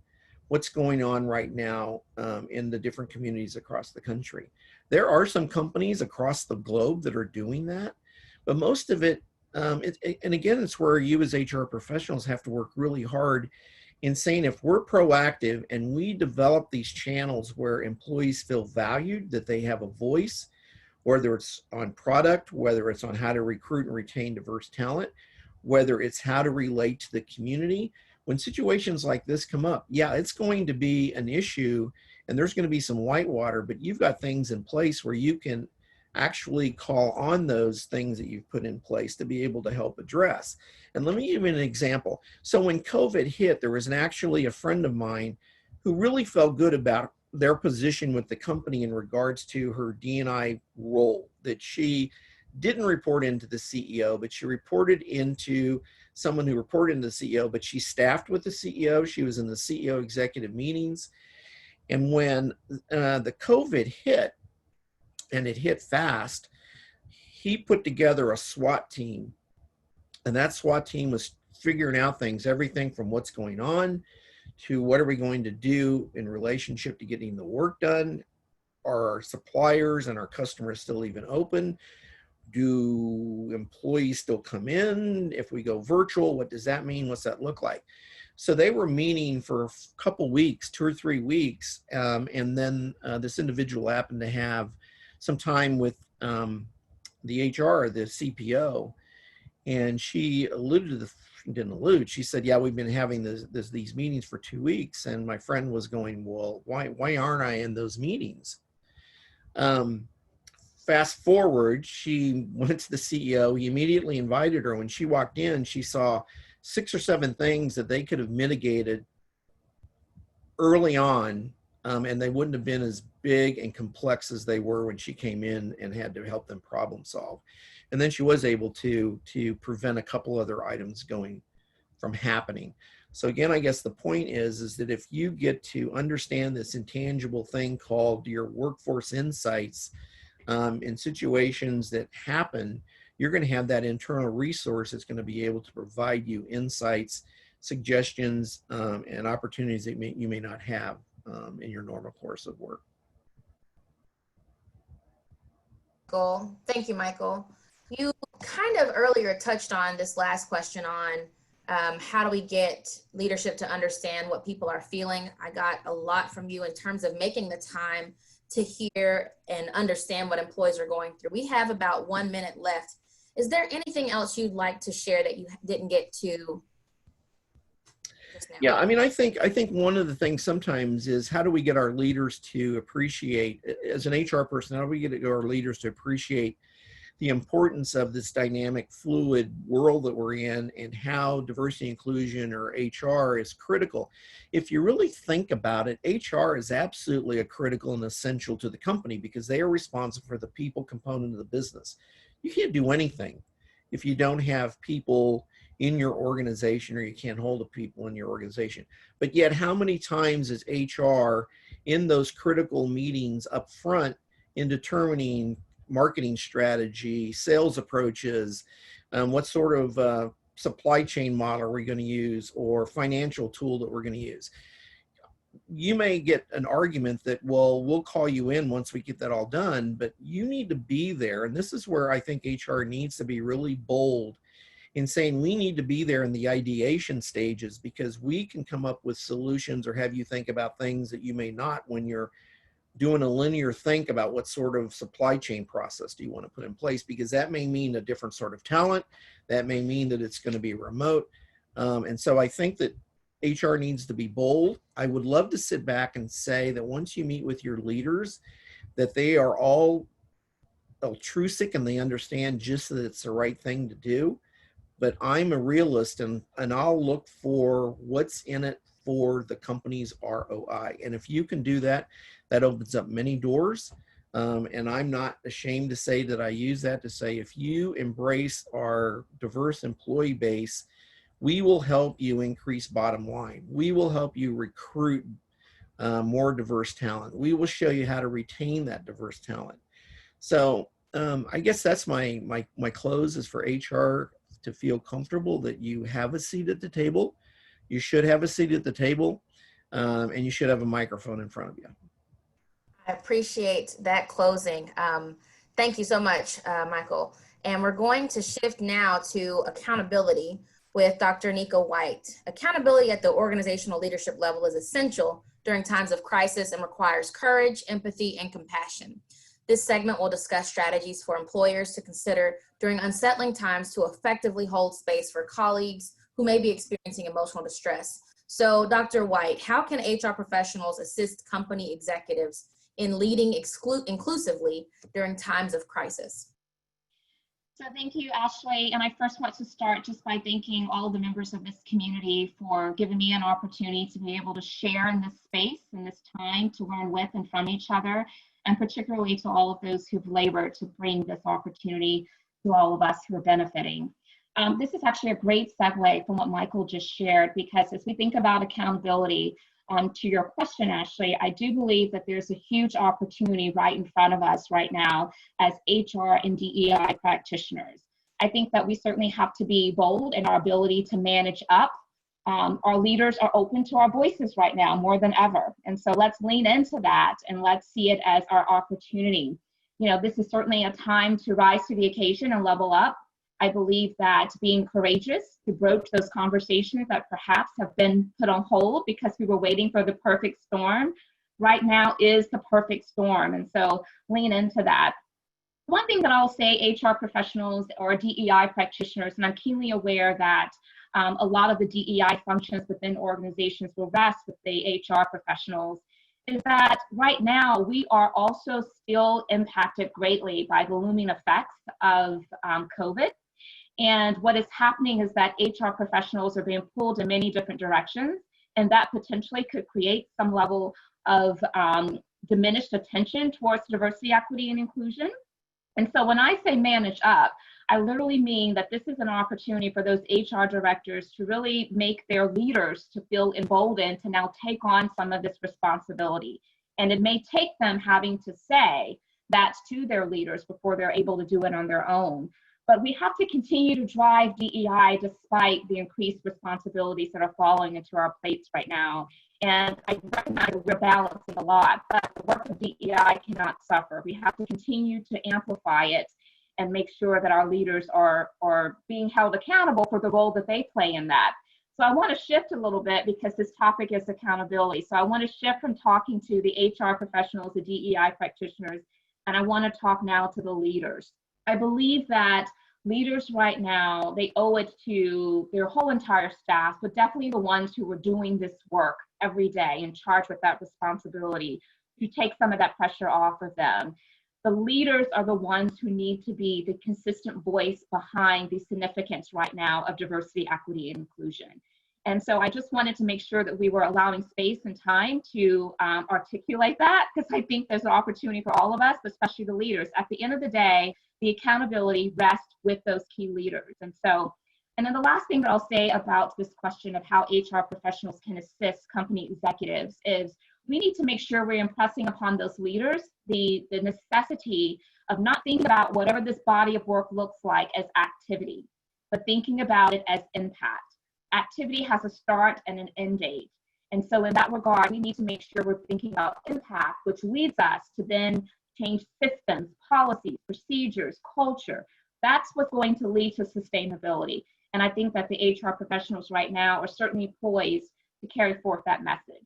what's going on right now in the different communities across the country. There are some companies across the globe that are doing that, but most of it, and again, it's where you as HR professionals have to work really hard in saying, if we're proactive and we develop these channels where employees feel valued, that they have a voice, whether it's on product, whether it's on how to recruit and retain diverse talent, whether it's how to relate to the community. When situations like this come up, yeah, it's going to be an issue and there's going to be some whitewater, but you've got things in place where you can actually call on those things that you've put in place to be able to help address. And let me give you an example. So when COVID hit, there was actually a friend of mine who really felt good about their position with the company in regards to her D&I role, that she didn't report into the CEO, but she reported into someone who reported into the CEO, but she staffed with the CEO. She was in the CEO executive meetings. And when the COVID hit, and it hit fast, he put together a SWAT team. And that SWAT team was figuring out things, everything from what's going on to what are we going to do in relationship to getting the work done. Are our suppliers and our customers still even open? Do employees still come in? If we go virtual, what does that mean? What's that look like? So they were meeting for a couple weeks, 2 or 3 weeks. And then this individual happened to have some time with the HR, the CPO, and she alluded to she said, yeah, we've been having these meetings for 2 weeks. And my friend was going, well, why aren't I in those meetings? Fast forward, she went to the CEO. He immediately invited her. When she walked in, she saw 6 or 7 things that they could have mitigated early on, and they wouldn't have been as big and complex as they were when she came in and had to help them problem solve. And then she was able to prevent a couple other items going from happening. So again, I guess the point is that if you get to understand this intangible thing called your workforce insights, in situations that happen, you're going to have that internal resource that's going to be able to provide you insights, suggestions, and opportunities that you may not have in your normal course of work. Thank you, Michael. You kind of earlier touched on this last question on how do we get leadership to understand what people are feeling. I got a lot from you in terms of making the time to hear and understand what employees are going through. We have about 1 minute left. Is there anything else you'd like to share that you didn't get to just now? Yeah, I mean, I think one of the things sometimes is how do we get our leaders to appreciate, as an HR person, how do we get our leaders to appreciate the importance of this dynamic, fluid world that we're in, and how diversity, inclusion, or HR is critical. If you really think about it, HR is absolutely a critical and essential to the company because they are responsible for the people component of the business. You can't do anything if you don't have people in your organization, or you can't hold the people in your organization. But yet, how many times is HR in those critical meetings up front in determining marketing strategy, sales approaches, what sort of supply chain model are we going to use, or financial tool that we're going to use? You may get an argument that, well, we'll call you in once we get that all done, but you need to be there. And this is where I think HR needs to be really bold in saying we need to be there in the ideation stages, because we can come up with solutions or have you think about things that you may not when you're doing a linear think about what sort of supply chain process do you want to put in place, because that may mean a different sort of talent. That may mean that it's going to be remote. And so I think that HR needs to be bold. I would love to sit back and say that once you meet with your leaders, that they are all altruistic and they understand just that it's the right thing to do. But I'm a realist, and I'll look for what's in it for the company's ROI. And if you can do that, that opens up many doors. And I'm not ashamed to say that I use that to say, if you embrace our diverse employee base, we will help you increase bottom line. We will help you recruit more diverse talent. We will show you how to retain that diverse talent. So I guess that's my close is for HR to feel comfortable that you have a seat at the table. You should have a seat at the table, and you should have a microphone in front of you. I appreciate that closing. Thank you so much, Michael. And we're going to shift now to accountability with Dr. Nika White. Accountability at the organizational leadership level is essential during times of crisis and requires courage, empathy, and compassion. This segment will discuss strategies for employers to consider during unsettling times to effectively hold space for colleagues who may be experiencing emotional distress. So, Dr. White, how can HR professionals assist company executives in leading inclusively during times of crisis? So thank you, Ashley. And I first want to start just by thanking all of the members of this community for giving me an opportunity to be able to share in this space, in this time, to learn with and from each other, and particularly to all of those who've labored to bring this opportunity to all of us who are benefiting. This is actually a great segue from what Michael just shared, because as we think about accountability, to your question, Ashley, I do believe that there's a huge opportunity right in front of us right now as HR and DEI practitioners. I think that we certainly have to be bold in our ability to manage up. Our leaders are open to our voices right now more than ever. And so let's lean into that and let's see it as our opportunity. You know, this is certainly a time to rise to the occasion and level up. I believe that being courageous to broach those conversations that perhaps have been put on hold because we were waiting for the perfect storm, right now is the perfect storm. And so lean into that. One thing that I'll say, HR professionals or DEI practitioners, and I'm keenly aware that a lot of the DEI functions within organizations will rest with the HR professionals, is that right now we are also still impacted greatly by the looming effects of COVID. And what is happening is that HR professionals are being pulled in many different directions, and that potentially could create some level of diminished attention towards diversity, equity, and inclusion. And so when I say manage up, I literally mean that this is an opportunity for those HR directors to really make their leaders to feel emboldened to now take on some of this responsibility. And it may take them having to say that to their leaders before they're able to do it on their own. But we have to continue to drive DEI despite the increased responsibilities that are falling into our plates right now. And I recognize we're balancing a lot, but the work of DEI cannot suffer. We have to continue to amplify it and make sure that our leaders are being held accountable for the role that they play in that. So I want to shift a little bit because this topic is accountability. So I want to shift from talking to the HR professionals, the DEI practitioners, and I want to talk now to the leaders. I believe that leaders right now, they owe it to their whole entire staff, but definitely the ones who are doing this work every day and charged with that responsibility to take some of that pressure off of them. The leaders are the ones who need to be the consistent voice behind the significance right now of diversity, equity, and inclusion. And so I just wanted to make sure that we were allowing space and time to articulate that, because I think there's an opportunity for all of us, especially the leaders. At the end of the day, the accountability rests with those key leaders. And then the last thing that I'll say about this question of how HR professionals can assist company executives is we need to make sure we're impressing upon those leaders the necessity of not thinking about whatever this body of work looks like as activity, but thinking about it as impact. Activity has a start and an end date. And so in that regard, we need to make sure we're thinking about impact, which leads us to then change systems, policies, procedures, culture. That's what's going to lead to sustainability. And I think that the HR professionals right now are certainly poised to carry forth that message.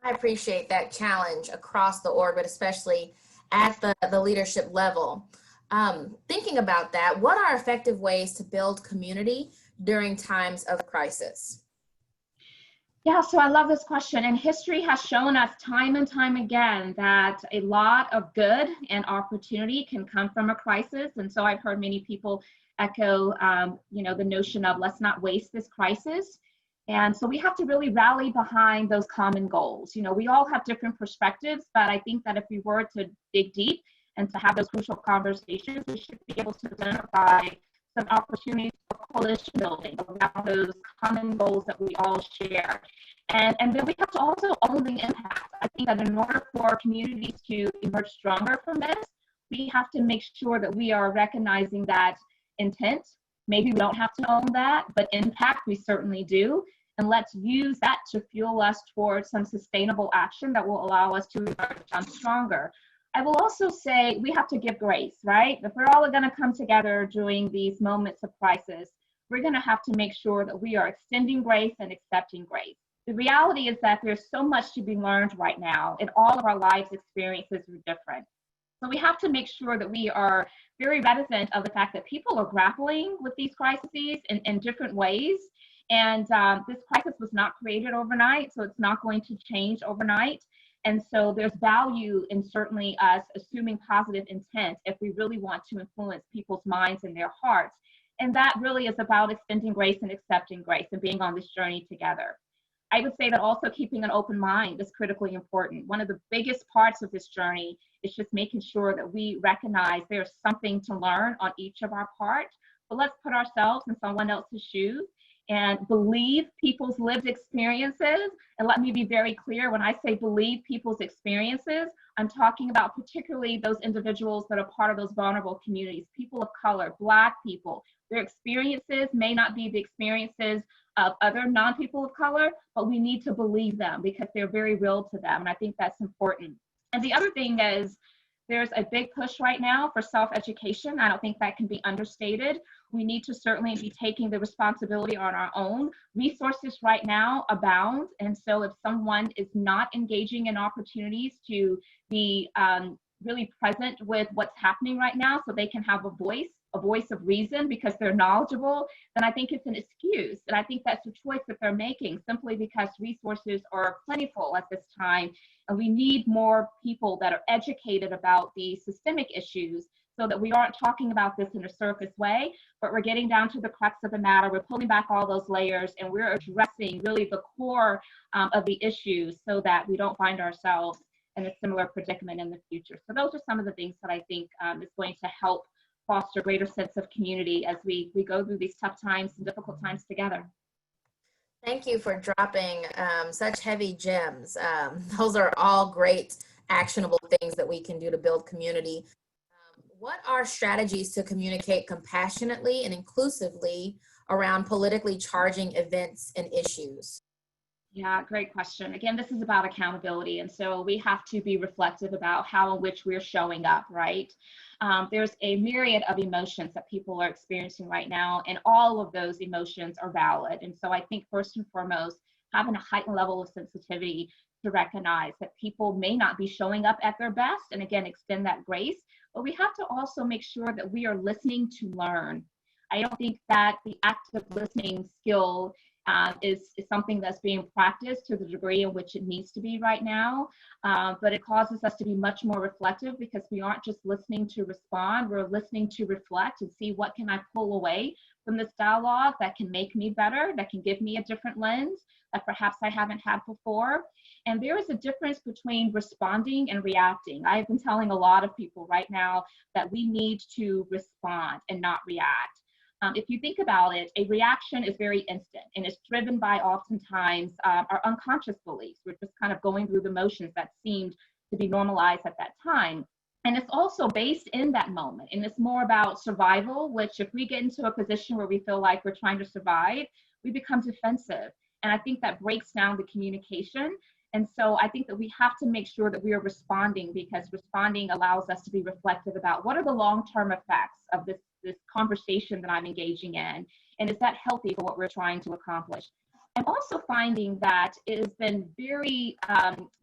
I appreciate that challenge across the org, but especially at the leadership level. Thinking about that, what are effective ways to build community during times of crisis? Yeah, so I love this question. And history has shown us time and time again that a lot of good and opportunity can come from a crisis. And so I've heard many people echo, the notion of let's not waste this crisis. And so we have to really rally behind those common goals. You know, we all have different perspectives, but I think that if we were to dig deep and to have those crucial conversations, we should be able to identify some opportunities for coalition building around those common goals that we all share. And then we have to also own the impact. I think that in order for communities to emerge stronger from this, we have to make sure that we are recognizing that intent. Maybe we don't have to own that, but impact we certainly do. And let's use that to fuel us towards some sustainable action that will allow us to emerge stronger. I will also say we have to give grace, right? If we're all going to come together during these moments of crisis, we're going to have to make sure that we are extending grace and accepting grace. The reality is that there's so much to be learned right now, and all of our lives' experiences are different. So we have to make sure that we are very reticent of the fact that people are grappling with these crises in different ways. And this crisis was not created overnight, so it's not going to change overnight. And so there's value in certainly us assuming positive intent if we really want to influence people's minds and their hearts. And that really is about extending grace and accepting grace and being on this journey together. I would say that also keeping an open mind is critically important. One of the biggest parts of this journey is just making sure that we recognize there's something to learn on each of our part, but let's put ourselves in someone else's shoes and believe people's lived experiences. And let me be very clear, when I say believe people's experiences, I'm talking about particularly those individuals that are part of those vulnerable communities, people of color, Black people. Their experiences may not be the experiences of other non-people of color, but we need to believe them because they're very real to them. And I think that's important. And the other thing is, there's a big push right now for self-education. I don't think that can be understated. We need to certainly be taking the responsibility on our own. Resources right now abound. And so if someone is not engaging in opportunities to be really present with what's happening right now so they can have a voice of reason because they're knowledgeable, then I think it's an excuse. And I think that's a choice that they're making simply because resources are plentiful at this time. And we need more people that are educated about the systemic issues so that we aren't talking about this in a surface way, but we're getting down to the crux of the matter. We're pulling back all those layers and we're addressing really the core of the issues so that we don't find ourselves in a similar predicament in the future. So those are some of the things that I think is going to help foster a greater sense of community as we go through these tough times and difficult times together. Thank you for dropping such heavy gems. Those are all great actionable things that we can do to build community. What are strategies to communicate compassionately and inclusively around politically charging events and issues? Yeah, great question. Again, this is about accountability. And so we have to be reflective about how in which we're showing up, right? There's a myriad of emotions that people are experiencing right now, and all of those emotions are valid. And so I think first and foremost, having a heightened level of sensitivity to recognize that people may not be showing up at their best, and again, extend that grace, but we have to also make sure that we are listening to learn. I don't think that the active listening skill is something that's being practiced to the degree in which it needs to be right now, but it causes us to be much more reflective because we aren't just listening to respond, we're listening to reflect and see what can I pull away from this dialogue that can make me better, that can give me a different lens that perhaps I haven't had before. And there is a difference between responding and reacting. I have been telling a lot of people right now that we need to respond and not react. If you think about it, a reaction is very instant and it's driven by oftentimes our unconscious beliefs. We're just kind of going through the motions that seemed to be normalized at that time. And it's also based in that moment. And it's more about survival, which if we get into a position where we feel like we're trying to survive, we become defensive. And I think that breaks down the communication. And so I think that we have to make sure that we are responding because responding allows us to be reflective about what are the long-term effects of this conversation that I'm engaging in, and is that healthy for what we're trying to accomplish? I'm also finding that it has been very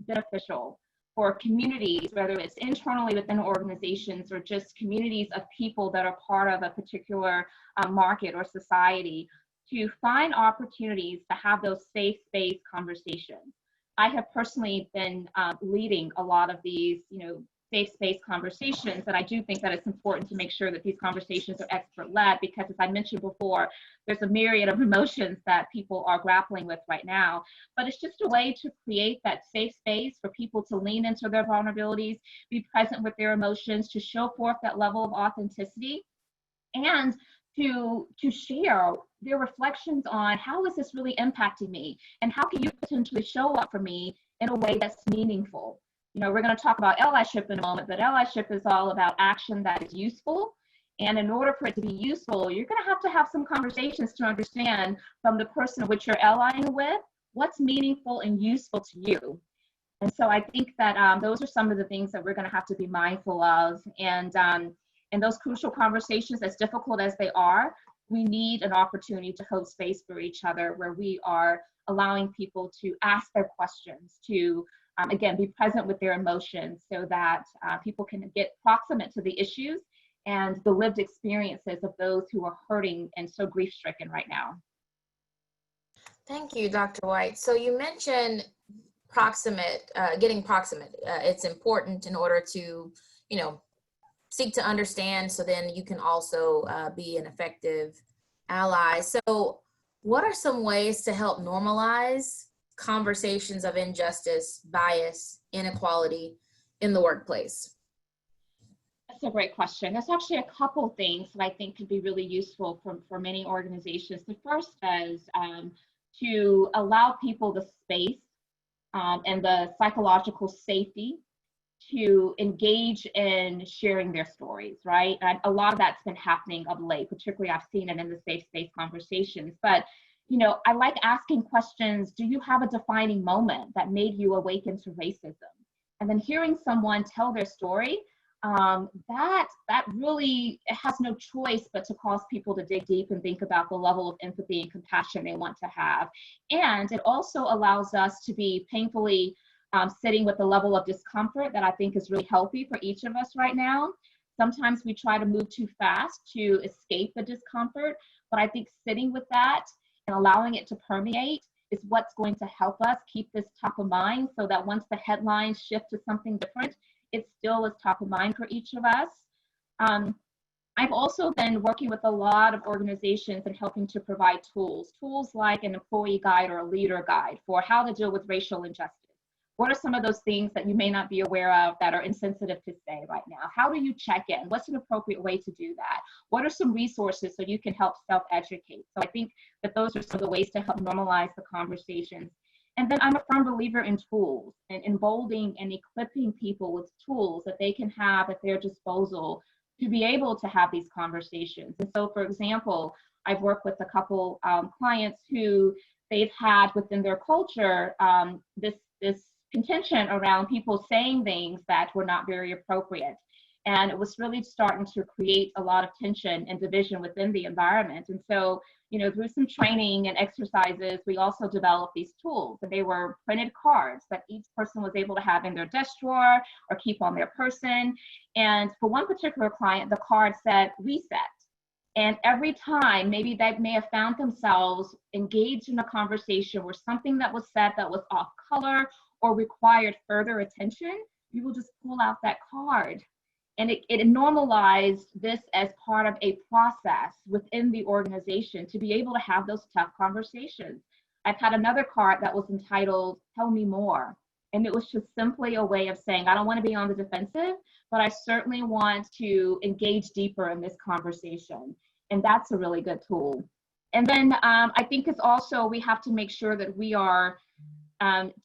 beneficial for communities, whether it's internally within organizations or just communities of people that are part of a particular market or society, to find opportunities to have those safe space conversations. I have personally been leading a lot of these, safe space conversations, and I do think that it's important to make sure that these conversations are expert-led because, as I mentioned before, there's a myriad of emotions that people are grappling with right now. But it's just a way to create that safe space for people to lean into their vulnerabilities, be present with their emotions, to show forth that level of authenticity, and to share their reflections on how is this really impacting me, and how can you potentially show up for me in a way that's meaningful. We're going to talk about allyship in a moment, but allyship is all about action that is useful. And in order for it to be useful, you're going to have some conversations to understand from the person which you're allying with, what's meaningful and useful to you. And so I think that those are some of the things that we're going to have to be mindful of. And those crucial conversations, as difficult as they are, we need an opportunity to hold space for each other where we are allowing people to ask their questions, to again, be present with their emotions so that people can get proximate to the issues and the lived experiences of those who are hurting and so grief-stricken right now. Thank you, Dr. White. So you mentioned getting proximate. It's important in order to, you know, seek to understand, so then you can also be an effective ally. So what are some ways to help normalize conversations of injustice, bias, inequality in the workplace? That's a great question. There's actually a couple things that I think could be really useful for many organizations. The first is to allow people the space and the psychological safety to engage in sharing their stories, right? And a lot of that's been happening of late, particularly I've seen it in the safe space conversations. But, you know, I like asking questions. Do you have a defining moment that made you awaken to racism? And then hearing someone tell their story, that really has no choice but to cause people to dig deep and think about the level of empathy and compassion they want to have. And it also allows us to be painfully sitting with a level of discomfort that I think is really healthy for each of us right now. Sometimes we try to move too fast to escape the discomfort, but I think sitting with that and allowing it to permeate is what's going to help us keep this top of mind, so that once the headlines shift to something different, it still is top of mind for each of us. I've also been working with a lot of organizations and helping to provide tools like an employee guide or a leader guide for how to deal with racial injustice. What are some of those things that you may not be aware of that are insensitive to say right now? How do you check in? What's an appropriate way to do that? What are some resources so you can help self-educate? So I think that those are some of the ways to help normalize the conversations. And then I'm a firm believer in tools and emboldening and equipping people with tools that they can have at their disposal to be able to have these conversations. And so, for example, I've worked with a couple clients who they've had within their culture this contention around people saying things that were not very appropriate. And it was really starting to create a lot of tension and division within the environment. And so, you know, through some training and exercises, we also developed these tools. And they were printed cards that each person was able to have in their desk drawer or keep on their person. And for one particular client, the card said reset. And every time, maybe they may have found themselves engaged in a conversation where something that was said that was off color or required further attention, you will just pull out that card. And it normalized this as part of a process within the organization to be able to have those tough conversations. I've had another card that was entitled, Tell Me More. And it was just simply a way of saying, I don't want to be on the defensive, but I certainly want to engage deeper in this conversation. And that's a really good tool. And then I think it's also, we have to make sure that we are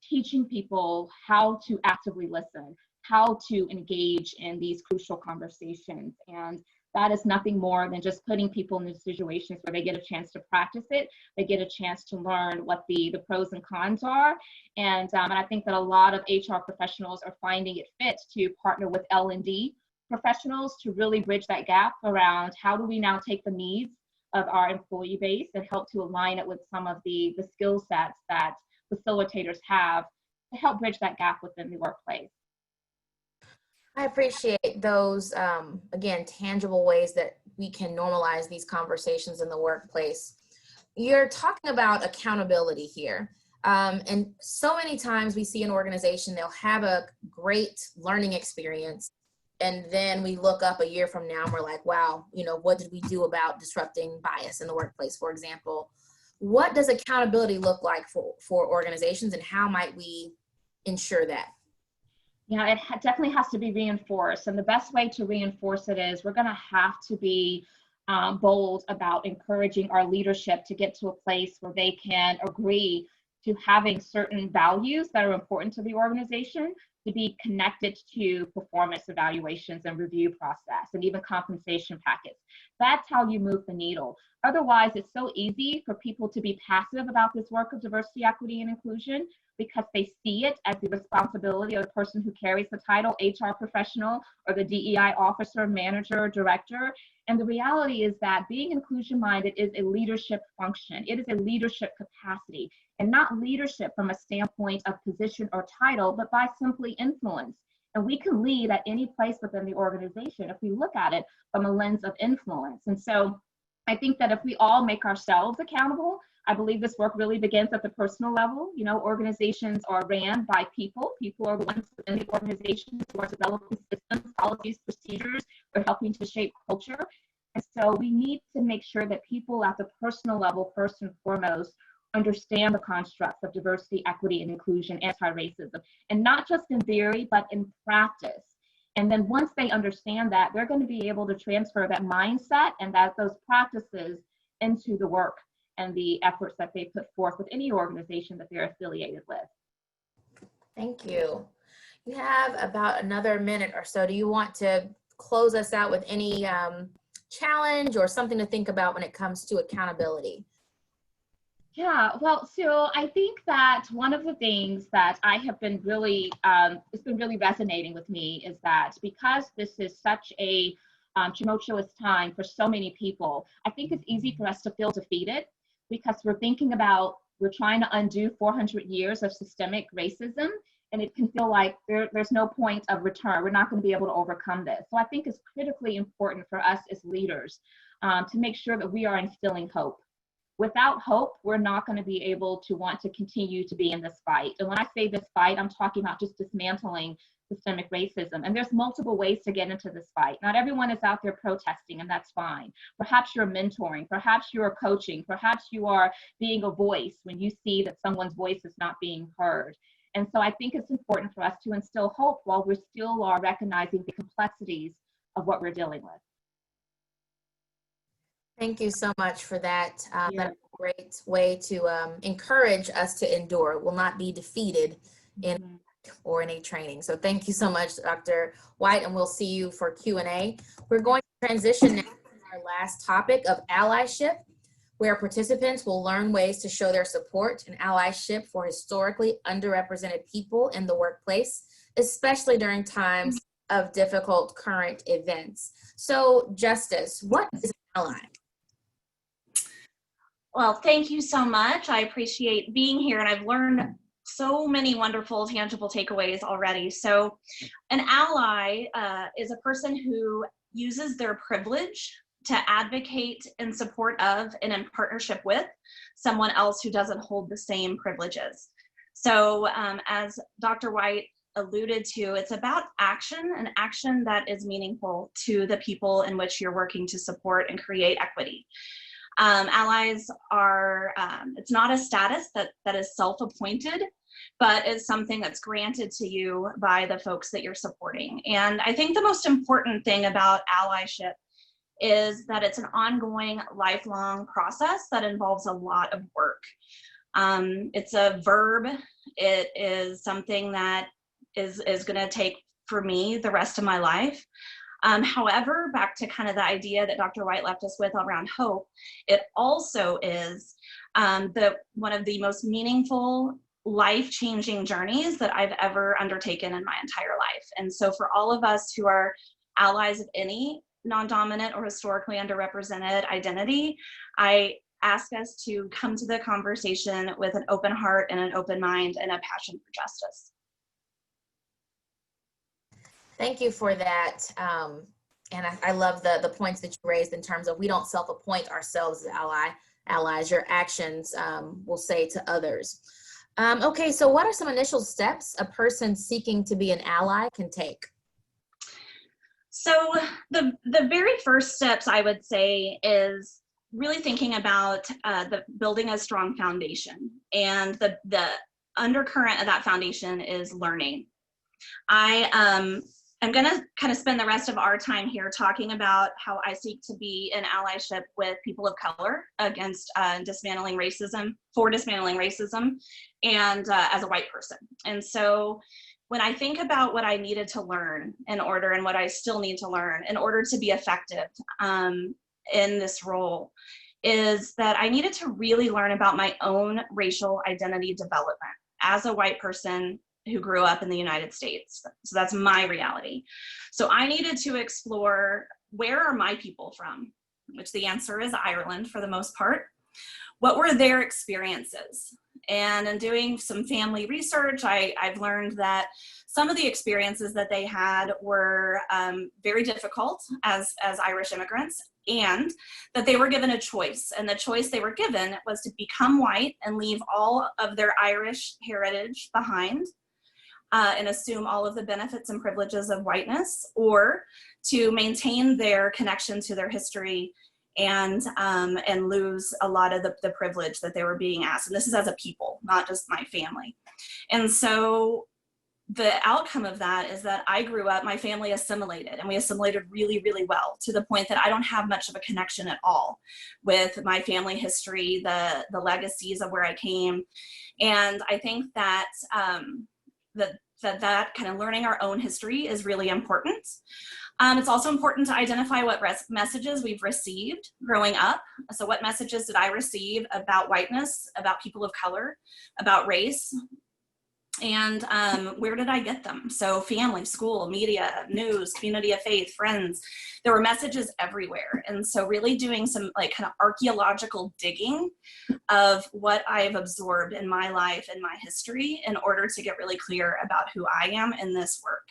teaching people how to actively listen, how to engage in these crucial conversations. And that is nothing more than just putting people in these situations where they get a chance to practice it. They get a chance to learn what the pros and cons are. And I think that a lot of HR professionals are finding it fit to partner with L&D professionals to really bridge that gap around how do we now take the needs of our employee base and help to align it with some of the skill sets that facilitators have to help bridge that gap within the workplace. I appreciate those, again, tangible ways that we can normalize these conversations in the workplace. You're talking about accountability here. And so many times we see an organization, they'll have a great learning experience. And then we look up a year from now and we're like, wow, you know, what did we do about disrupting bias in the workplace, for example? What does accountability look like for organizations, and how might we ensure that? Yeah, it definitely has to be reinforced. And the best way to reinforce it is we're going to have to be bold about encouraging our leadership to get to a place where they can agree to having certain values that are important to the organization to be connected to performance evaluations and review process and even compensation packets. That's how you move the needle. Otherwise, it's so easy for people to be passive about this work of diversity, equity, and inclusion because they see it as the responsibility of the person who carries the title HR professional or the DEI officer, manager, director. And the reality is that being inclusion minded is a leadership function. It is a leadership capacity, and not leadership from a standpoint of position or title, but by simply influence. And we can lead at any place within the organization if we look at it from a lens of influence. And so I think that if we all make ourselves accountable I believe this work really begins at the personal level. You know, organizations are ran by people. People are the ones within the organizations who are developing systems, policies, procedures, or helping to shape culture. And so we need to make sure that people at the personal level, first and foremost, understand the constructs of diversity, equity, and inclusion, anti-racism, and not just in theory, but in practice. And then once they understand that, they're going to be able to transfer that mindset and those practices into the work and the efforts that they put forth with any organization that they're affiliated with. Thank you. You have about another minute or so. Do you want to close us out with any challenge or something to think about when it comes to accountability? Yeah, well, so I think that one of the things that I have been really, it's been really resonating with me is that because this is such a tumultuous time for so many people, I think it's easy for us to feel defeated because we're thinking about, we're trying to undo 400 years of systemic racism, and it can feel like there's no point of return. We're not going to be able to overcome this. So I think it's critically important for us as leaders to make sure that we are instilling hope. Without hope, we're not going to be able to want to continue to be in this fight. And when I say this fight, I'm talking about just dismantling systemic racism. And there's multiple ways to get into this fight. Not everyone is out there protesting, and that's fine. Perhaps you're mentoring, perhaps you're coaching, perhaps you are being a voice when you see that someone's voice is not being heard. And so I think it's important for us to instill hope while we still are recognizing the complexities of what we're dealing with. Thank you so much for that. Yeah. That's a great way to encourage us to endure. We'll not be defeated in or in a training. So thank you so much, Dr. White, and we'll see you for Q&A. We're going to transition now to our last topic of allyship, where participants will learn ways to show their support and allyship for historically underrepresented people in the workplace, especially during times of difficult current events. So, Justice, what is an ally? Well, thank you so much. I appreciate being here, and I've learned so many wonderful, tangible takeaways already. So an ally is a person who uses their privilege to advocate in support of and in partnership with someone else who doesn't hold the same privileges. So as Dr. White alluded to, it's about action, and action that is meaningful to the people in which you're working to support and create equity. Allies are, it's not a status that is self-appointed, but it's something that's granted to you by the folks that you're supporting. And I think the most important thing about allyship is that it's an ongoing, lifelong process that involves a lot of work. It's a verb. It is something that is going to take, for me, the rest of my life. However, back to kind of the idea that Dr. White left us with around hope, it also is one of the most meaningful, life-changing journeys that I've ever undertaken in my entire life. And so for all of us who are allies of any non-dominant or historically underrepresented identity, I ask us to come to the conversation with an open heart and an open mind and a passion for justice. Thank you for that. And I love the points that you raised in terms of we don't self-appoint ourselves as allies. Your actions will say to others. Okay, so what are some initial steps a person seeking to be an ally can take? So the very first steps I would say is really thinking about building a strong foundation. And the undercurrent of that foundation is learning. I'm going to kind of spend the rest of our time here talking about how I seek to be in allyship with people of color against dismantling racism, and as a white person. And so when I think about what I needed to learn and what I still need to learn in order to be effective in this role, is that I needed to really learn about my own racial identity development as a white person who grew up in the United States. So that's my reality. So I needed to explore, where are my people from? Which the answer is Ireland for the most part. What were their experiences? And in doing some family research, I've learned that some of the experiences that they had were very difficult as Irish immigrants, and that they were given a choice. And the choice they were given was to become white and leave all of their Irish heritage behind and assume all of the benefits and privileges of whiteness, or to maintain their connection to their history and lose a lot of the privilege that they were being asked. And this is as a people, not just my family. And so the outcome of that is that I grew up, my family assimilated, and we assimilated really, really well, to the point that I don't have much of a connection at all with my family history, the legacies of where I came. And I think that that kind of learning our own history is really important. It's also important to identify what messages we've received growing up. So what messages did I receive about whiteness, about people of color, about race? And where did I get them? So family, school, media, news, community of faith, friends. There were messages everywhere. And so really doing some like kind of archaeological digging of what I have absorbed in my life and my history in order to get really clear about who I am in this work.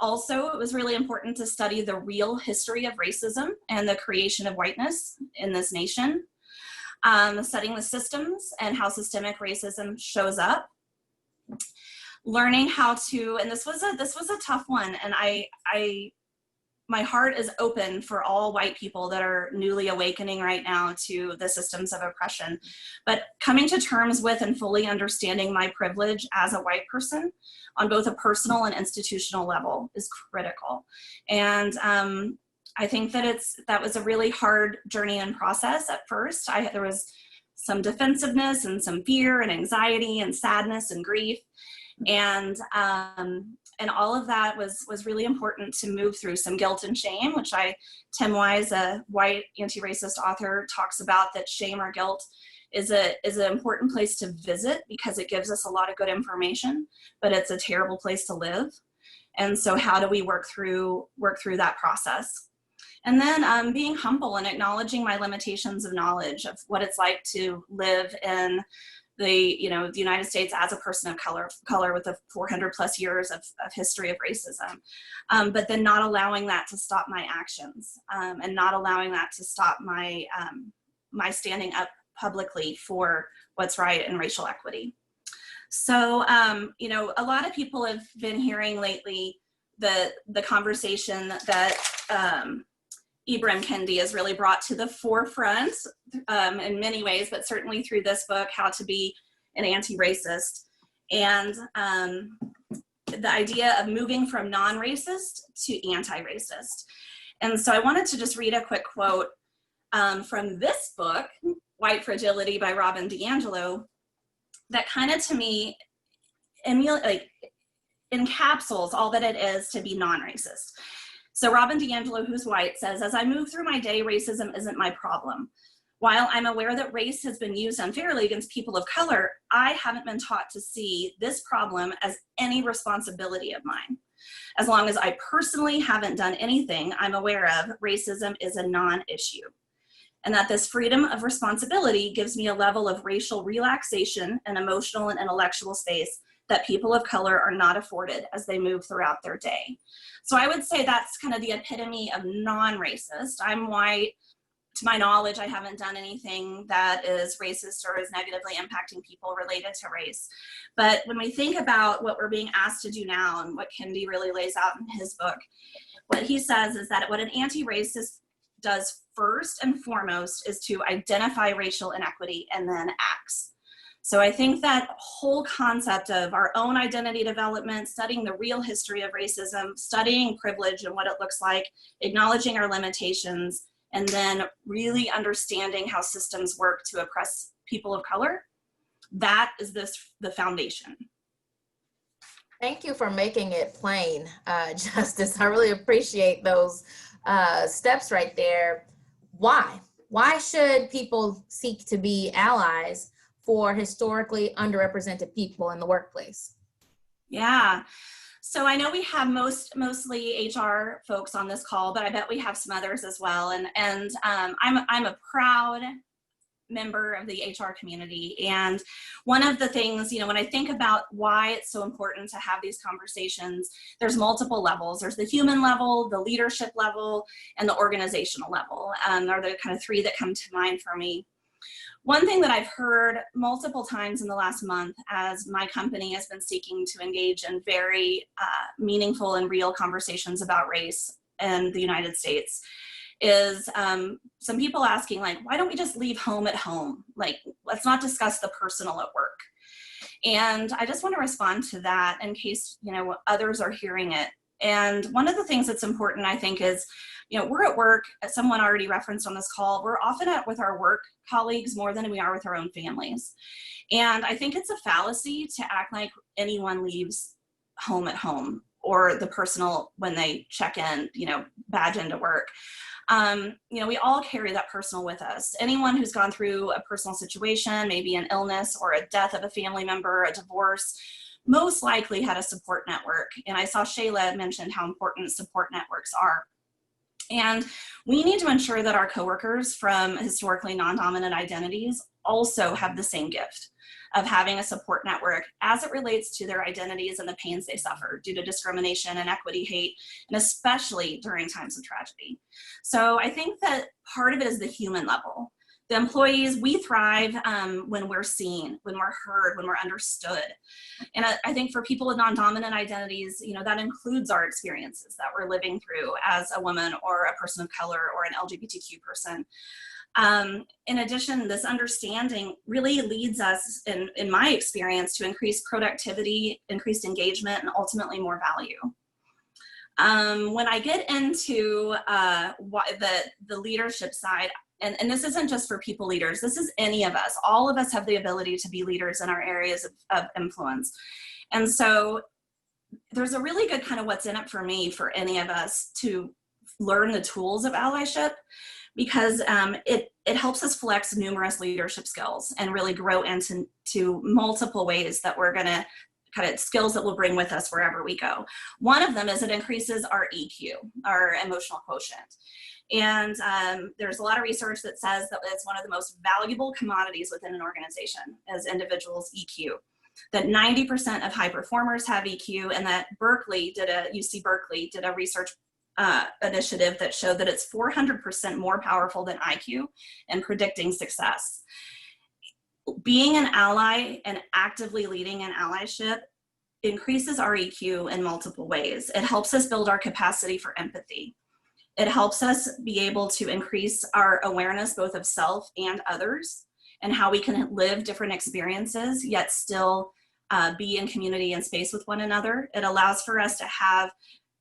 Also, it was really important to study the real history of racism and the creation of whiteness in this nation. Studying the systems and how systemic racism shows up. Learning how to, and this was a tough one, and my heart is open for all white people that are newly awakening right now to the systems of oppression. But coming to terms with and fully understanding my privilege as a white person on both a personal and institutional level is critical. And I think that was a really hard journey and process at first. There was some defensiveness and some fear and anxiety and sadness and grief. And all of that was really important to move through. Some guilt and shame, which Tim Wise, a white anti-racist author, talks about, that shame or guilt is an important place to visit because it gives us a lot of good information, but it's a terrible place to live. And so how do we work through that process? And then being humble and acknowledging my limitations of knowledge of what it's like to live in the United States as a person of color with the 400 plus years of history of racism, but then not allowing that to stop my actions, and not allowing that to stop my standing up publicly for what's right and racial equity. So, a lot of people have been hearing lately the conversation that Ibram Kendi has really brought to the forefront in many ways, but certainly through this book, How to Be an Anti-Racist, and the idea of moving from non-racist to anti-racist. And so I wanted to just read a quick quote from this book, White Fragility by Robin DiAngelo, that kind of, to me, encapsulates all that it is to be non-racist. So Robin DiAngelo, who's white, says, "As I move through my day, racism isn't my problem. While I'm aware that race has been used unfairly against people of color, I haven't been taught to see this problem as any responsibility of mine. As long as I personally haven't done anything I'm aware of, racism is a non-issue. And that this freedom of responsibility gives me a level of racial relaxation and emotional and intellectual space that people of color are not afforded as they move throughout their day." So I would say that's kind of the epitome of non-racist. I'm white. To my knowledge, I haven't done anything that is racist or is negatively impacting people related to race. But when we think about what we're being asked to do now and what Kendi really lays out in his book, what he says is that what an anti-racist does first and foremost is to identify racial inequity and then acts. So I think that whole concept of our own identity development, studying the real history of racism, studying privilege and what it looks like, acknowledging our limitations, and then really understanding how systems work to oppress people of color, that is the foundation. Thank you for making it plain, Justice. I really appreciate those steps right there. Why? Why should people seek to be allies for historically underrepresented people in the workplace? Yeah. So I know we have mostly HR folks on this call, but I bet we have some others as well. And I'm a proud member of the HR community. And one of the things, when I think about why it's so important to have these conversations, there's multiple levels. There's the human level, the leadership level, and the organizational level. Are the kind of three that come to mind for me. One thing that I've heard multiple times in the last month as my company has been seeking to engage in very meaningful and real conversations about race in the United States is some people asking, like, why don't we just leave home at home? Like, let's not discuss the personal at work. And I just want to respond to that in case, others are hearing it. And one of the things that's important, I think, is, we're at work, as someone already referenced on this call, we're often with our work colleagues more than we are with our own families. And I think it's a fallacy to act like anyone leaves home at home or the personal when they check in, badge into work. We all carry that personal with us. Anyone who's gone through a personal situation, maybe an illness or a death of a family member, a divorce, most likely had a support network. And I saw Shayla mention how important support networks are. And we need to ensure that our coworkers from historically non-dominant identities also have the same gift of having a support network as it relates to their identities and the pains they suffer due to discrimination, inequity, hate, and especially during times of tragedy. So I think that part of it is the human level. The employees, we thrive when we're seen, when we're heard, when we're understood. And I think for people with non-dominant identities, that includes our experiences that we're living through as a woman or a person of color or an LGBTQ person. In addition, this understanding really leads us, in my experience, to increased productivity, increased engagement, and ultimately more value. When I get into the leadership side, and this isn't just for people leaders, this is any of us. All of us have the ability to be leaders in our areas of influence. And so there's a really good kind of what's in it for me for any of us to learn the tools of allyship, because it helps us flex numerous leadership skills and really grow into multiple ways that we're going to kind of skills that we'll bring with us wherever we go. One of them is it increases our EQ, our emotional quotient. And there's a lot of research that says that it's one of the most valuable commodities within an organization as individuals' EQ. That 90% of high performers have EQ, and that UC Berkeley did a research initiative that showed that it's 400% more powerful than IQ in predicting success. Being an ally and actively leading an allyship increases our EQ in multiple ways. It helps us build our capacity for empathy. It helps us be able to increase our awareness both of self and others and how we can live different experiences yet still be in community and space with one another. It allows for us to have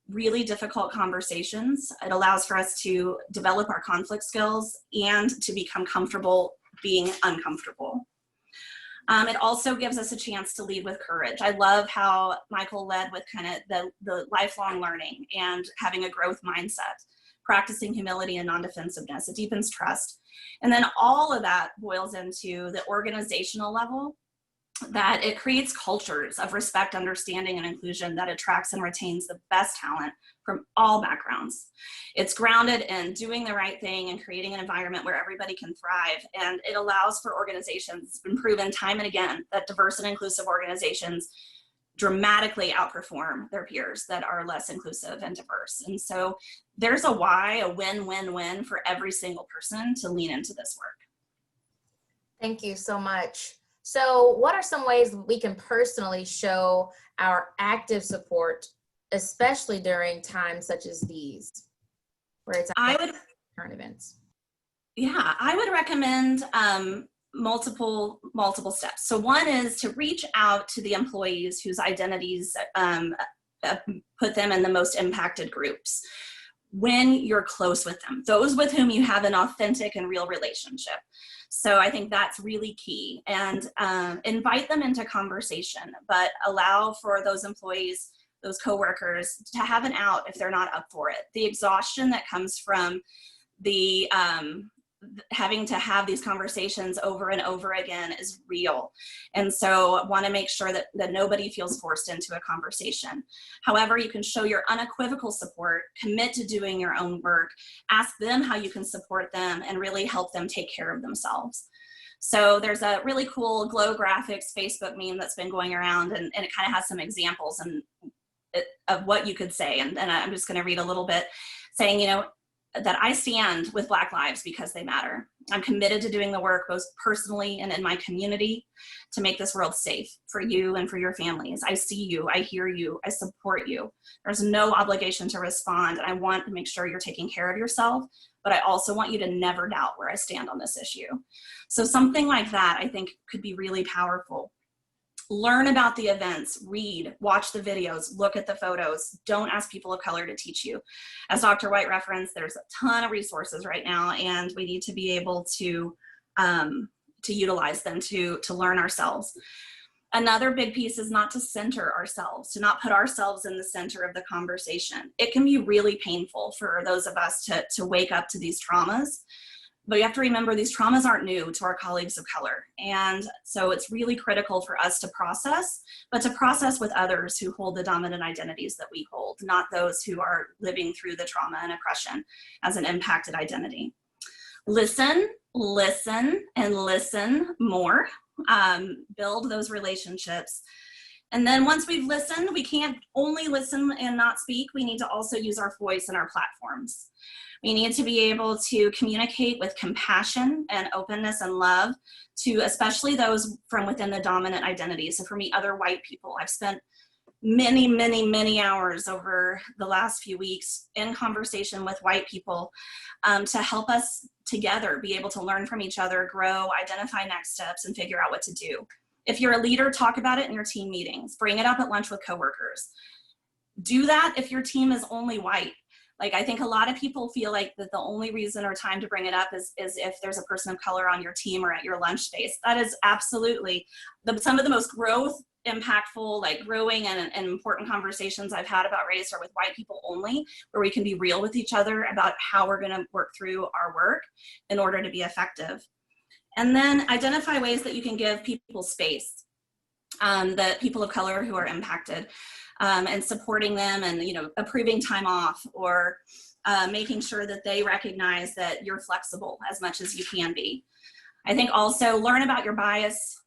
really difficult conversations. It allows for us to develop our conflict skills and to become comfortable being uncomfortable. It also gives us a chance to lead with courage. I love how Michael led with kind of the lifelong learning and having a growth mindset, practicing humility and non-defensiveness. It deepens trust. And then all of that boils into the organizational level, that it creates cultures of respect, understanding, and inclusion that attracts and retains the best talent from all backgrounds. It's grounded in doing the right thing and creating an environment where everybody can thrive. And it allows for organizations, it's been proven time and again, that diverse and inclusive organizations dramatically outperform their peers that are less inclusive and diverse. And so there's a win-win-win for every single person to lean into this work. Thank you so much. So what are some ways we can personally show our active support, especially during times such as these, where it's current events? Yeah, I would recommend multiple steps. So one is to reach out to the employees whose identities put them in the most impacted groups when you're close with them, those with whom you have an authentic and real relationship. So I think that's really key, and invite them into conversation, but allow for those employees, those coworkers, to have an out if they're not up for it. The exhaustion that comes from the having to have these conversations over and over again is real. And so I want to make sure that nobody feels forced into a conversation. However, you can show your unequivocal support, commit to doing your own work, ask them how you can support them, and really help them take care of themselves. So there's a really cool Glow Graphics Facebook meme that's been going around, and it kind of has some examples of what you could say. And I'm just going to read a little bit saying, you know, that I stand with Black lives because they matter. I'm committed to doing the work both personally and in my community to make this world safe for you and for your families. I see you, I hear you, I support you. There's no obligation to respond, and I want to make sure you're taking care of yourself, but I also want you to never doubt where I stand on this issue. So something like that, I think, could be really powerful. Learn about the events, read, watch the videos, look at the photos. Don't ask people of color to teach you. As Dr. White referenced, there's a ton of resources right now, and we need to be able to utilize them to learn ourselves. Another big piece is not to center ourselves, to not put ourselves in the center of the conversation. It can be really painful for those of us to wake up to these traumas. But you have to remember, these traumas aren't new to our colleagues of color. And so it's really critical for us to process, but to process with others who hold the dominant identities that we hold, not those who are living through the trauma and oppression as an impacted identity. Listen, listen, and listen more. Build those relationships. And then once we've listened, we can't only listen and not speak. We need to also use our voice and our platforms. We need to be able to communicate with compassion and openness and love to especially those from within the dominant identity. So for me, other white people, I've spent many, many, many hours over the last few weeks in conversation with white people to help us together be able to learn from each other, grow, identify next steps, and figure out what to do. If you're a leader, talk about it in your team meetings. Bring it up at lunch with coworkers. Do that if your team is only white. Like, I think a lot of people feel like that the only reason or time to bring it up is if there's a person of color on your team or at your lunch space. That is absolutely some of the most impactful, like growing and important conversations I've had about race are with white people only, where we can be real with each other about how we're going to work through our work in order to be effective. And then identify ways that you can give people space, the people of color who are impacted. And supporting them and, you know, approving time off or making sure that they recognize that you're flexible as much as you can be. I think also learn about your bias.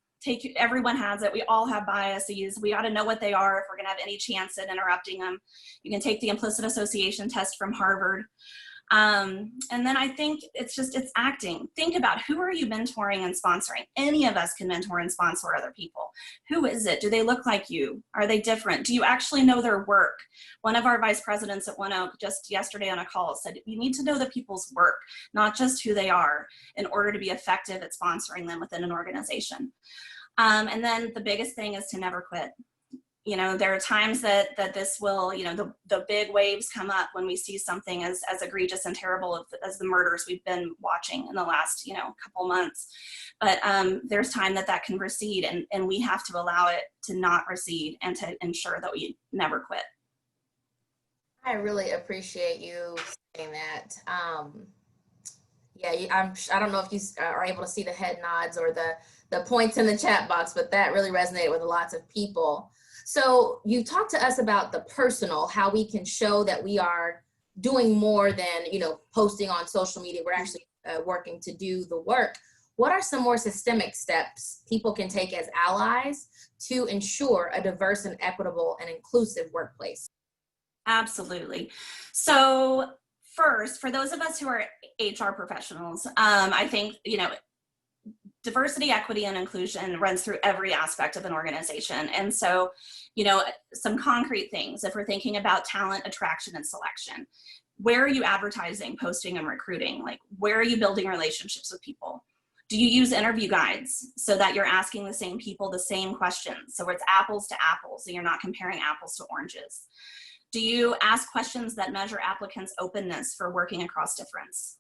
Everyone has it. We all have biases. We got to know what they are if we're going to have any chance at interrupting them. You can take the implicit association test from Harvard. And then I think it's acting. Think about, who are you mentoring and sponsoring? Any of us can mentor and sponsor other people. Who is it? Do they look like you? Are they different? Do you actually know their work? One of our vice presidents at One Oak just yesterday on a call said, you need to know the people's work, not just who they are, in order to be effective at sponsoring them within an organization. And then the biggest thing is to never quit. You know, there are times that this will, you know, the big waves come up when we see something as egregious and terrible as the murders we've been watching in the last, you know, couple months. But there's time that can recede, and we have to allow it to not recede and to ensure that we never quit. I really appreciate you saying that. Yeah, I don't know if you are able to see the head nods or the points in the chat box, but that really resonated with lots of people. So you talked to us about the personal, how we can show that we are doing more than, you know, posting on social media. We're actually working to do the work. What are some more systemic steps people can take as allies to ensure a diverse and equitable and inclusive workplace? Absolutely. So first, for those of us who are HR professionals, I think, you know, diversity, equity, and inclusion runs through every aspect of an organization. And so, you know, some concrete things, if we're thinking about talent attraction and selection, where are you advertising, posting, and recruiting? Like, where are you building relationships with people? Do you use interview guides so that you're asking the same people the same questions? So it's apples to apples, and you're not comparing apples to oranges. Do you ask questions that measure applicants' openness for working across difference?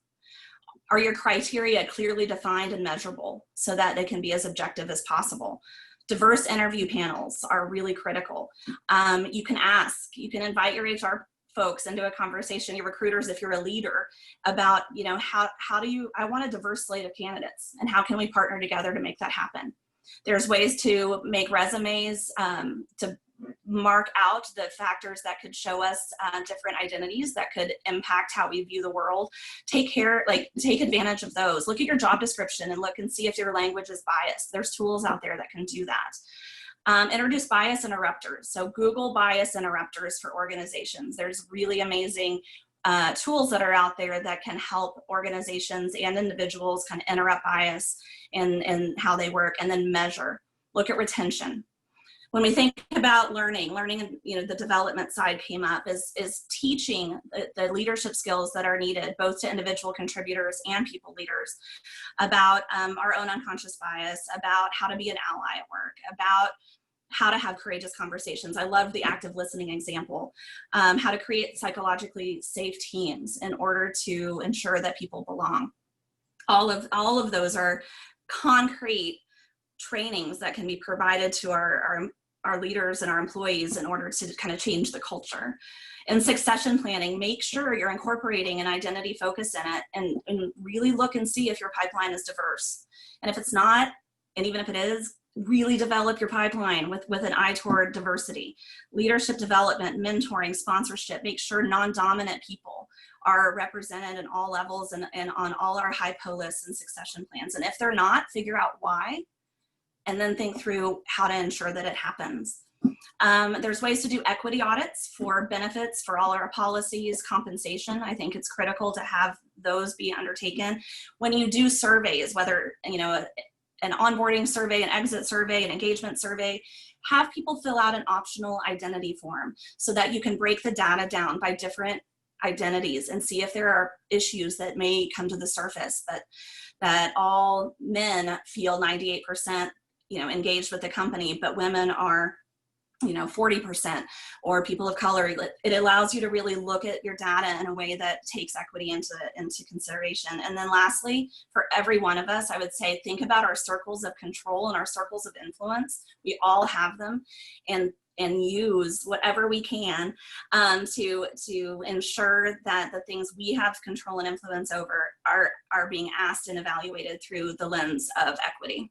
Are your criteria clearly defined and measurable so that they can be as objective as possible? Diverse interview panels are really critical. You can invite your HR folks into a conversation, your recruiters, if you're a leader, about, you know, I want a diverse slate of candidates, and how can we partner together to make that happen? There's ways to make resumes, to mark out the factors that could show us different identities that could impact how we view the world. Take advantage of those. Look at your job description and look and see if your language is biased. There's tools out there that can do that. Introduce bias interrupters. So Google bias interrupters for organizations. There's really amazing tools that are out there that can help organizations and individuals kind of interrupt bias in how they work, and then measure. Look at retention. When we think about learning, the development side came up, is teaching the leadership skills that are needed, both to individual contributors and people leaders, about our own unconscious bias, about how to be an ally at work, about how to have courageous conversations. I love the active listening example. How to create psychologically safe teams in order to ensure that people belong. All of those are concrete trainings that can be provided to our leaders and our employees in order to kind of change the culture. And succession planning, make sure you're incorporating an identity focus in it, and really look and see if your pipeline is diverse. And if it's not, and even if it is, really develop your pipeline with an eye toward diversity. Leadership development, mentoring, sponsorship, make sure non-dominant people are represented in all levels and on all our high lists and succession plans. And if they're not, figure out why, and then think through how to ensure that it happens. There's ways to do equity audits for benefits for all our policies, compensation. I think it's critical to have those be undertaken. When you do surveys, whether, an onboarding survey, an exit survey, an engagement survey, have people fill out an optional identity form so that you can break the data down by different identities and see if there are issues that may come to the surface, that all men feel 98% engaged with the company, but women are 40%, or people of color. It allows you to really look at your data in a way that takes equity into consideration. And then lastly, for every one of us, I would say, think about our circles of control and our circles of influence. We all have them, and use whatever we can to ensure that the things we have control and influence over are being asked and evaluated through the lens of equity.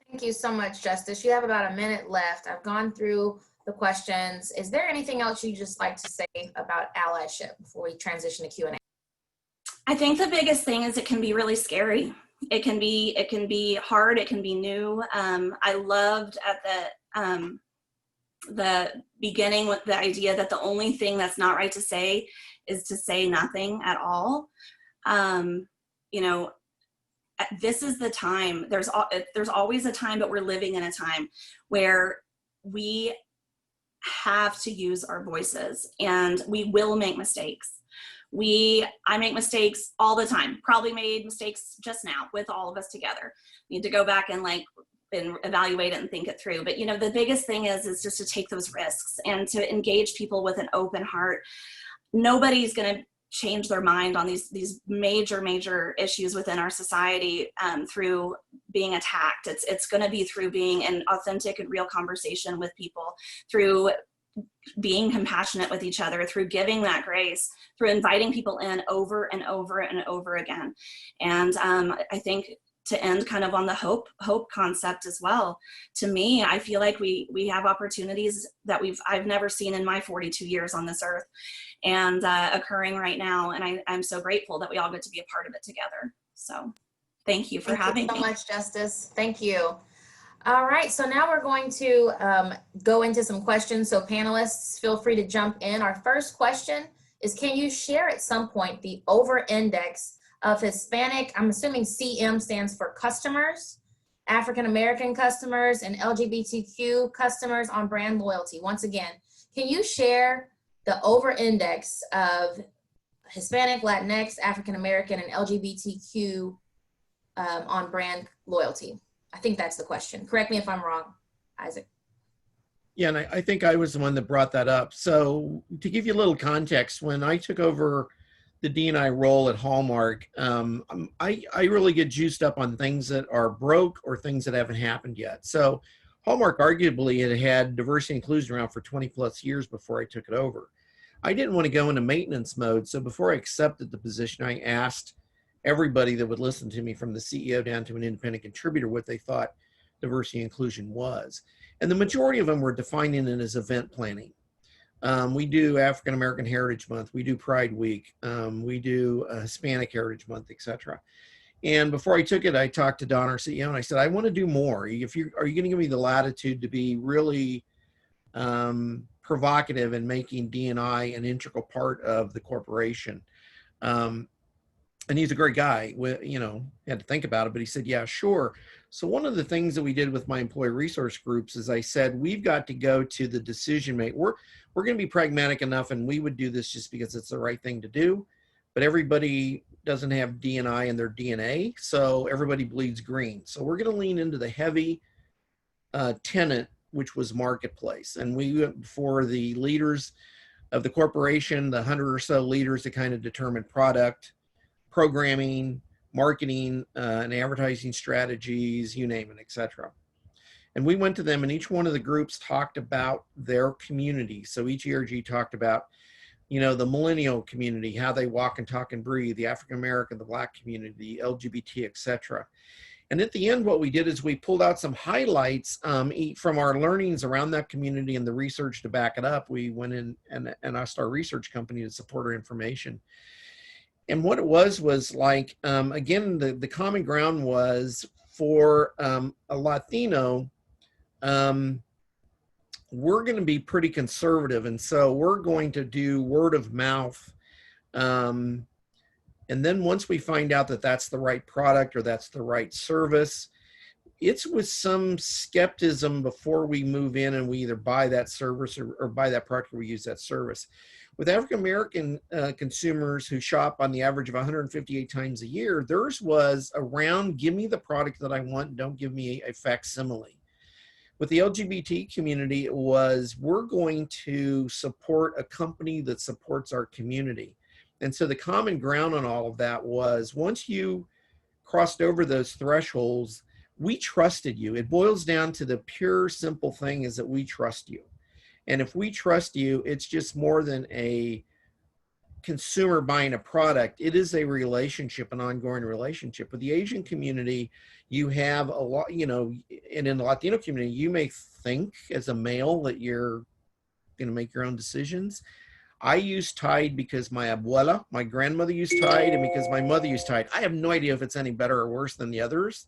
Thank you so much, Justice. You have about a minute left. I've gone through the questions. Is there anything else you'd just like to say about allyship before we transition to Q&A? I think the biggest thing is it can be really scary. It can be hard. It can be new. I loved at the beginning with the idea that the only thing that's not right to say is to say nothing at all. This is the time. There's always a time, but we're living in a time where we have to use our voices, and we will make mistakes. I make mistakes all the time. Probably made mistakes just now with all of us together. Need to go back and evaluate it and think it through. But the biggest thing is just to take those risks and to engage people with an open heart. Nobody's going to change their mind on these major issues within our society through being attacked. It's going to be through being in authentic and real conversation with people, through being compassionate with each other, through giving that grace, through inviting people in over and over and over again. And I think to end kind of on the hope concept as well, to me, I feel like we have opportunities that I've never seen in my 42 years on this earth, and occurring right now. And I'm so grateful that we all get to be a part of it together. So thank you for having me. Thank you so much, Justice. Thank you. All right, so now we're going to go into some questions. So panelists, feel free to jump in. Our first question is, can you share at some point the over-index of Hispanic, I'm assuming CM stands for customers, African-American customers, and LGBTQ customers on brand loyalty? Once again, can you share the over-index of Hispanic, Latinx, African-American, and LGBTQ on brand loyalty? I think that's the question. Correct me if I'm wrong, Isaac. Yeah, and I think I was the one that brought that up. So to give you a little context, when I took over the D&I role at Hallmark, I really get juiced up on things that are broke or things that haven't happened yet. So Hallmark arguably had diversity and inclusion around for 20 plus years before I took it over. I didn't want to go into maintenance mode. So before I accepted the position, I asked everybody that would listen to me, from the CEO down to an independent contributor, what they thought diversity and inclusion was. And the majority of them were defining it as event planning. We do African American Heritage Month, we do Pride Week, we do Hispanic Heritage Month, etc. And before I took it, I talked to Don, our CEO, and I said, I want to do more. Are you going to give me the latitude to be really provocative in making D&I an integral part of the corporation? And he's a great guy. Had to think about it, but he said, yeah, sure. So one of the things that we did with my employee resource groups is I said, we've got to go to the decision maker. We're going to be pragmatic enough, and we would do this just because it's the right thing to do. But everybody doesn't have D&I in their DNA, so everybody bleeds green. So we're going to lean into the heavy tenet, which was marketplace. And we went for the leaders of the corporation, the 100 or so leaders that kind of determine product, programming, marketing, and advertising strategies, you name it, etc. And we went to them, and each one of the groups talked about their community. So each ERG talked about, the millennial community, how they walk and talk and breathe, the African American, the Black community, the LGBT, etc. And at the end, what we did is we pulled out some highlights from our learnings around that community and the research to back it up. We went in and asked our research company to support our information. And what it was like, again, the common ground was for a Latino, we're going to be pretty conservative. And so we're going to do word of mouth. And then once we find out that that's the right product or that's the right service, it's with some skepticism before we move in and we either buy that service or buy that product or we use that service. With African American consumers who shop on the average of 158 times a year, theirs was around, give me the product that I want, don't give me a facsimile. With the LGBT community, it was, we're going to support a company that supports our community. And so the common ground on all of that was, once you crossed over those thresholds, we trusted you. It boils down to the pure, simple thing is that we trust you. And if we trust you, it's just more than a consumer buying a product. It is a relationship, an ongoing relationship. With the Asian community, you have a lot, and in the Latino community, you may think as a male that you're going to make your own decisions. I use Tide because my abuela, my grandmother, used Tide, and because my mother used Tide. I have no idea if it's any better or worse than the others,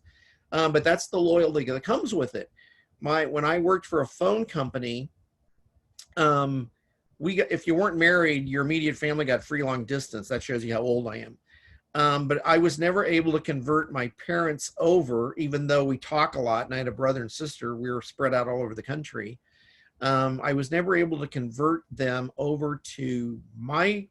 but that's the loyalty that comes with it. When I worked for a phone company, if you weren't married, your immediate family got free long distance. That shows you how old I am. But I was never able to convert my parents over, even though we talk a lot, and I had a brother and sister. We were spread out all over the country. I was never able to convert them over to my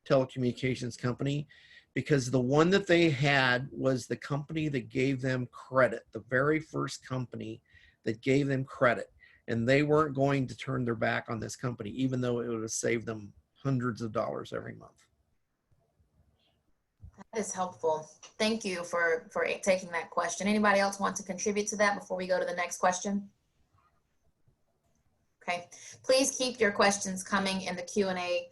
telecommunications company because the one that they had was the company that gave them credit, the very first company that gave them credit. And they weren't going to turn their back on this company, even though it would have saved them hundreds of dollars every month. That is helpful. Thank you for taking that question. Anybody else want to contribute to that before we go to the next question? Okay, please keep your questions coming in the Q&A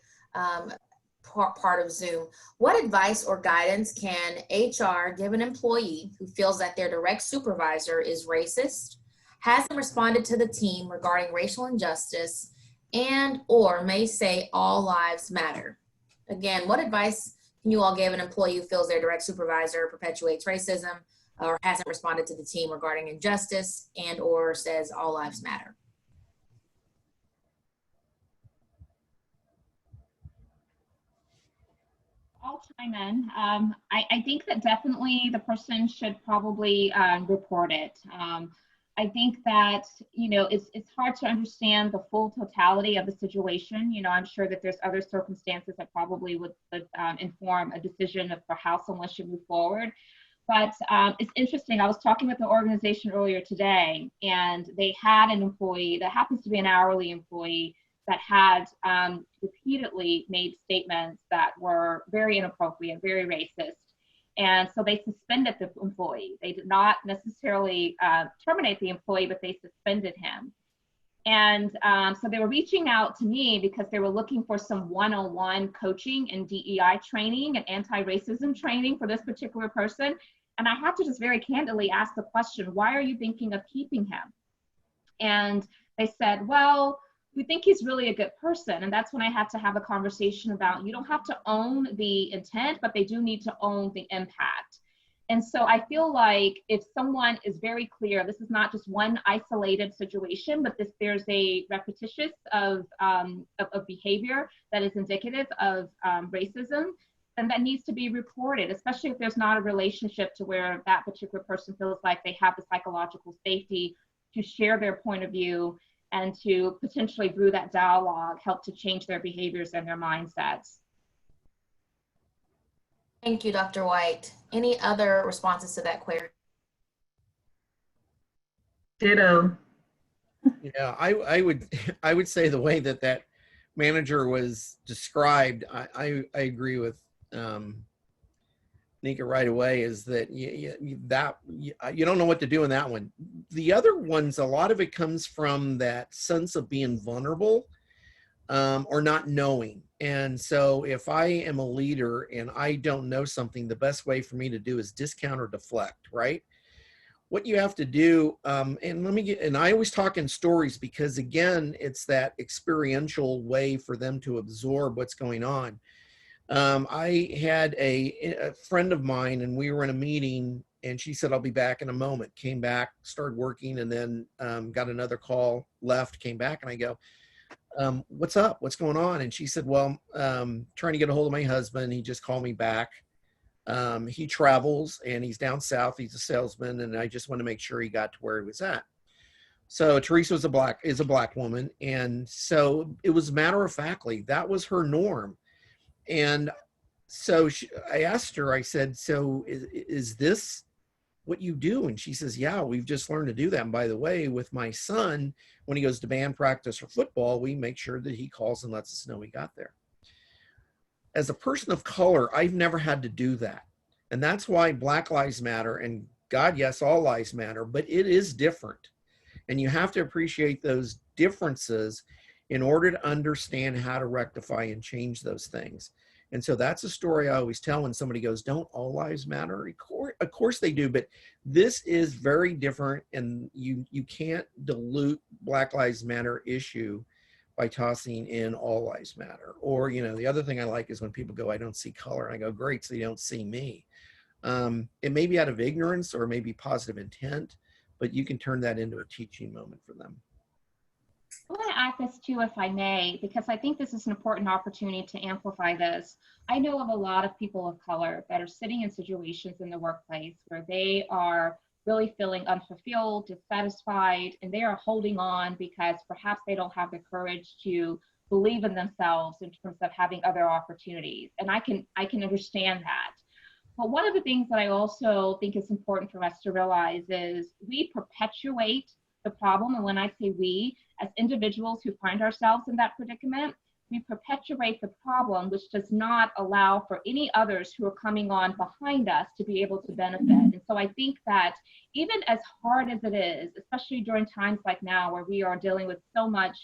part of Zoom. What advice or guidance can HR give an employee who feels that their direct supervisor is racist, hasn't responded to the team regarding racial injustice, and or may say all lives matter? Again, what advice can you all give an employee who feels their direct supervisor perpetuates racism or hasn't responded to the team regarding injustice and or says all lives matter? I'll chime in. I think that definitely the person should probably report it. I think that, it's hard to understand the full totality of the situation. I'm sure that there's other circumstances that probably would inform a decision for how someone should move forward. But it's interesting. I was talking with the organization earlier today, and they had an employee that happens to be an hourly employee that had repeatedly made statements that were very inappropriate, very racist. And so they suspended the employee. They did not necessarily terminate the employee, but they suspended him. And so they were reaching out to me because they were looking for some one-on-one coaching and DEI training and anti-racism training for this particular person. And I had to just very candidly ask the question, why are you thinking of keeping him? And they said, well, we think he's really a good person. And that's when I had to have a conversation about, you don't have to own the intent, but they do need to own the impact. And so I feel like if someone is very clear, this is not just one isolated situation, but there's a repetitious of behavior that is indicative of racism, then that needs to be reported, especially if there's not a relationship to where that particular person feels like they have the psychological safety to share their point of view and to potentially, through that dialogue, help to change their behaviors and their mindsets. Thank you, Dr. White. Any other responses to that query? Ditto. Yeah, I would say the way that that manager was described, I agree with Nika right away, is that you don't know what to do in that one. The other ones, a lot of it comes from that sense of being vulnerable or not knowing. And so if I am a leader and I don't know something, the best way for me to do is discount or deflect, right? What you have to do, and I always talk in stories because, again, it's that experiential way for them to absorb what's going on. I had a friend of mine, and we were in a meeting, and she said, I'll be back in a moment. Came back, started working, and then got another call, left, came back, and I go, what's up? What's going on? And she said, well, trying to get a hold of my husband. He just called me back. He travels, and he's down south. He's a salesman, and I just want to make sure he got to where he was at. So Teresa is a black woman, and so it was matter of factly, that was her norm. And so I asked her, I said, so is this what you do? And she says, yeah, we've just learned to do that. And by the way, with my son, when he goes to band practice or football, we make sure that he calls and lets us know he got there. As a person of color, I've never had to do that. And that's why Black Lives Matter, and God, yes, all lives matter, but it is different. And you have to appreciate those differences in order to understand how to rectify and change those things. And so that's a story I always tell when somebody goes, don't all lives matter? Of course they do, but this is very different, and you can't dilute Black Lives Matter issue by tossing in all lives matter. Or, the other thing I like is when people go, I don't see color. And I go, great, so you don't see me. It may be out of ignorance or maybe positive intent, but you can turn that into a teaching moment for them. I want to add this too, if I may, because I think this is an important opportunity to amplify this. I know of a lot of people of color that are sitting in situations in the workplace where they are really feeling unfulfilled, dissatisfied, and they are holding on because perhaps they don't have the courage to believe in themselves in terms of having other opportunities. And I can understand that. But one of the things that I also think is important for us to realize is we perpetuate the problem. And when I say we, as individuals who find ourselves in that predicament, we perpetuate the problem, which does not allow for any others who are coming on behind us to be able to benefit. And so I think that even as hard as it is, especially during times like now where we are dealing with so much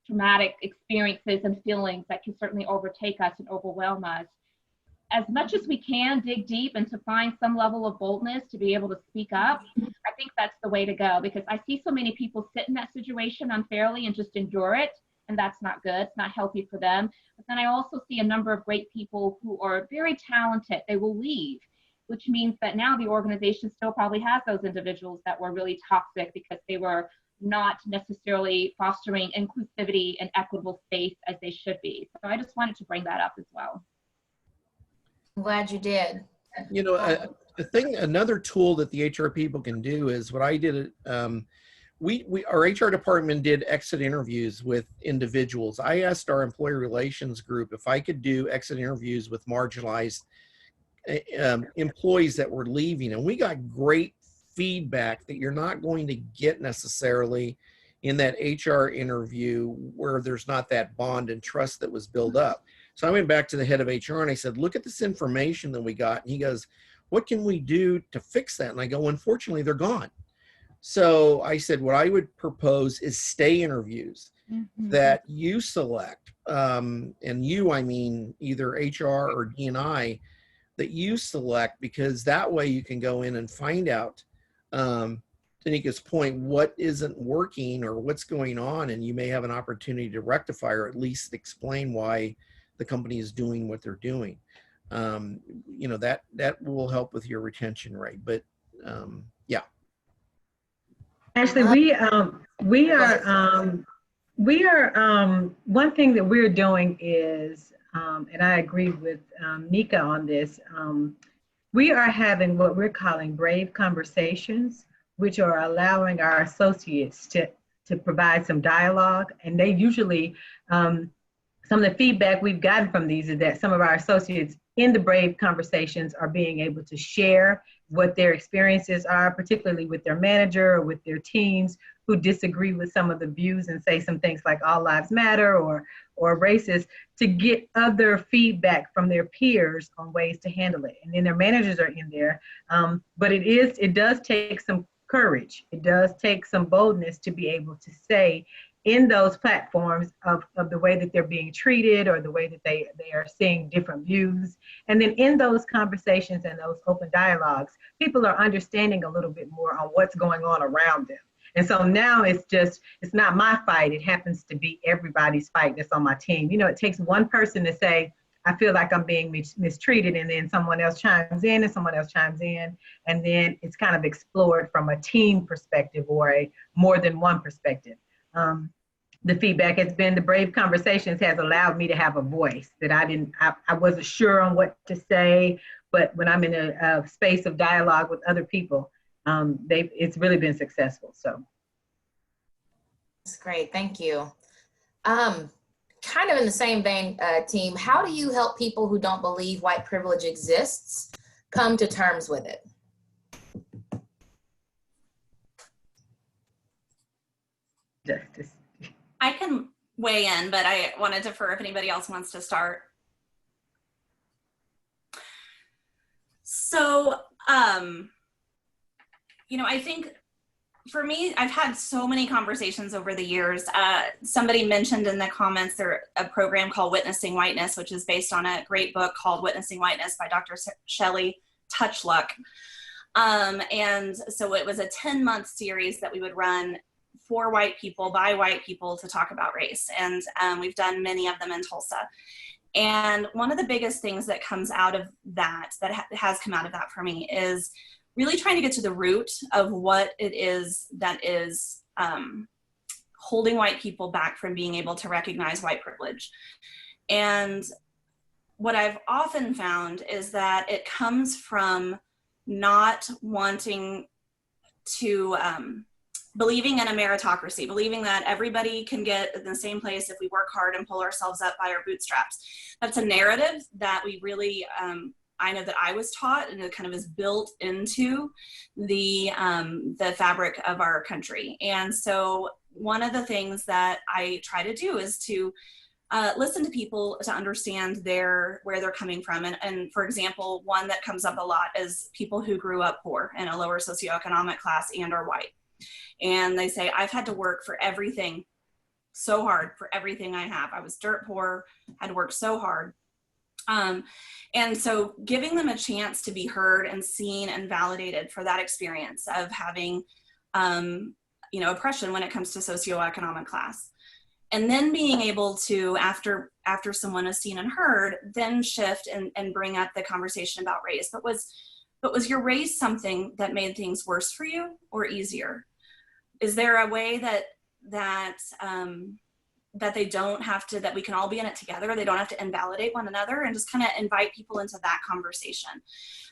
traumatic experiences and feelings that can certainly overtake us and overwhelm us, as much as we can dig deep and to find some level of boldness to be able to speak up, I think that's the way to go, because I see so many people sit in that situation unfairly and just endure it, and that's not good. It's not healthy for them. But then I also see a number of great people who are very talented. They will leave, which means that now the organization still probably has those individuals that were really toxic because they were not necessarily fostering inclusivity and equitable space as they should be. So I just wanted to bring that up as well. I'm glad you did. Another tool that the HR people can do is what I did. Our HR department did exit interviews with individuals. I asked our employee relations group if I could do exit interviews with marginalized employees that were leaving, and we got great feedback that you're not going to get necessarily in that HR interview where there's not that bond and trust that was built up. So I went back to the head of HR and I said, look at this information that we got. And he goes, what can we do to fix that? And I go, unfortunately, they're gone. So I said, what I would propose is stay interviews that you select, and you, I mean, either HR or D&I, that you select, because that way you can go in and find out Tanika's point, what isn't working or what's going on, and you may have an opportunity to rectify or at least explain why the company is doing what they're doing. You know, that will help with your retention rate. But yeah. Ashley, one thing that we're doing is, and I agree with Nika on this, we are having what we're calling brave conversations, which are allowing our associates to provide some dialogue. And they usually, some of the feedback we've gotten from these is that some of our associates in the brave conversations are being able to share what their experiences are, particularly with their manager or with their teams who disagree with some of the views and say some things like all lives matter or racist, to get other feedback from their peers on ways to handle it. And then their managers are in there. But it does take some courage. It does take some boldness to be able to say in those platforms of the way that they're being treated or the way that they are seeing different views. And then in those conversations and those open dialogues, people are understanding a little bit more on what's going on around them. And so now it's not my fight. It happens to be everybody's fight that's on my team. You know, it takes one person to say, I feel like I'm being mistreated, and then someone else chimes in and someone else chimes in. And then it's kind of explored from a team perspective or a more than one perspective. The feedback has been the brave conversations has allowed me to have a voice that I wasn't sure on what to say, but when I'm in a space of dialogue with other people, it's really been successful. So that's great. Thank you. Kind of in the same vein, team, how do you help people who don't believe white privilege exists come to terms with it? Justice. I can weigh in, but I want to defer if anybody else wants to start. So, you know, I think for me, I've had so many conversations over the years. Somebody mentioned in the comments there a program called Witnessing Whiteness, which is based on a great book called Witnessing Whiteness by Dr. Shelley Touchluck. And so it was a 10-month series that we would run for white people, by white people, to talk about race. And we've done many of them in Tulsa. And one of the biggest things that comes out of that, has come out of that for me, is really trying to get to the root of what it is that is holding white people back from being able to recognize white privilege. And what I've often found is that it comes from not wanting to, believing in a meritocracy, believing that everybody can get in the same place if we work hard and pull ourselves up by our bootstraps. That's a narrative that we really, I know that I was taught, and it kind of is built into the fabric of our country. And so one of the things that I try to do is to listen to people to understand where they're coming from. And for example, one that comes up a lot is people who grew up poor in a lower socioeconomic class and are white. And they say, I've had to work for everything so hard for everything I have. I was dirt poor, had to work so hard. And so giving them a chance to be heard and seen and validated for that experience of having, you know, oppression when it comes to socioeconomic class. And then being able to, after someone is seen and heard, then shift and bring up the conversation about race. But was your race something that made things worse for you or easier? Is there a way that they don't have to, that we can all be in it together? They don't have to invalidate one another, and just kind of invite people into that conversation.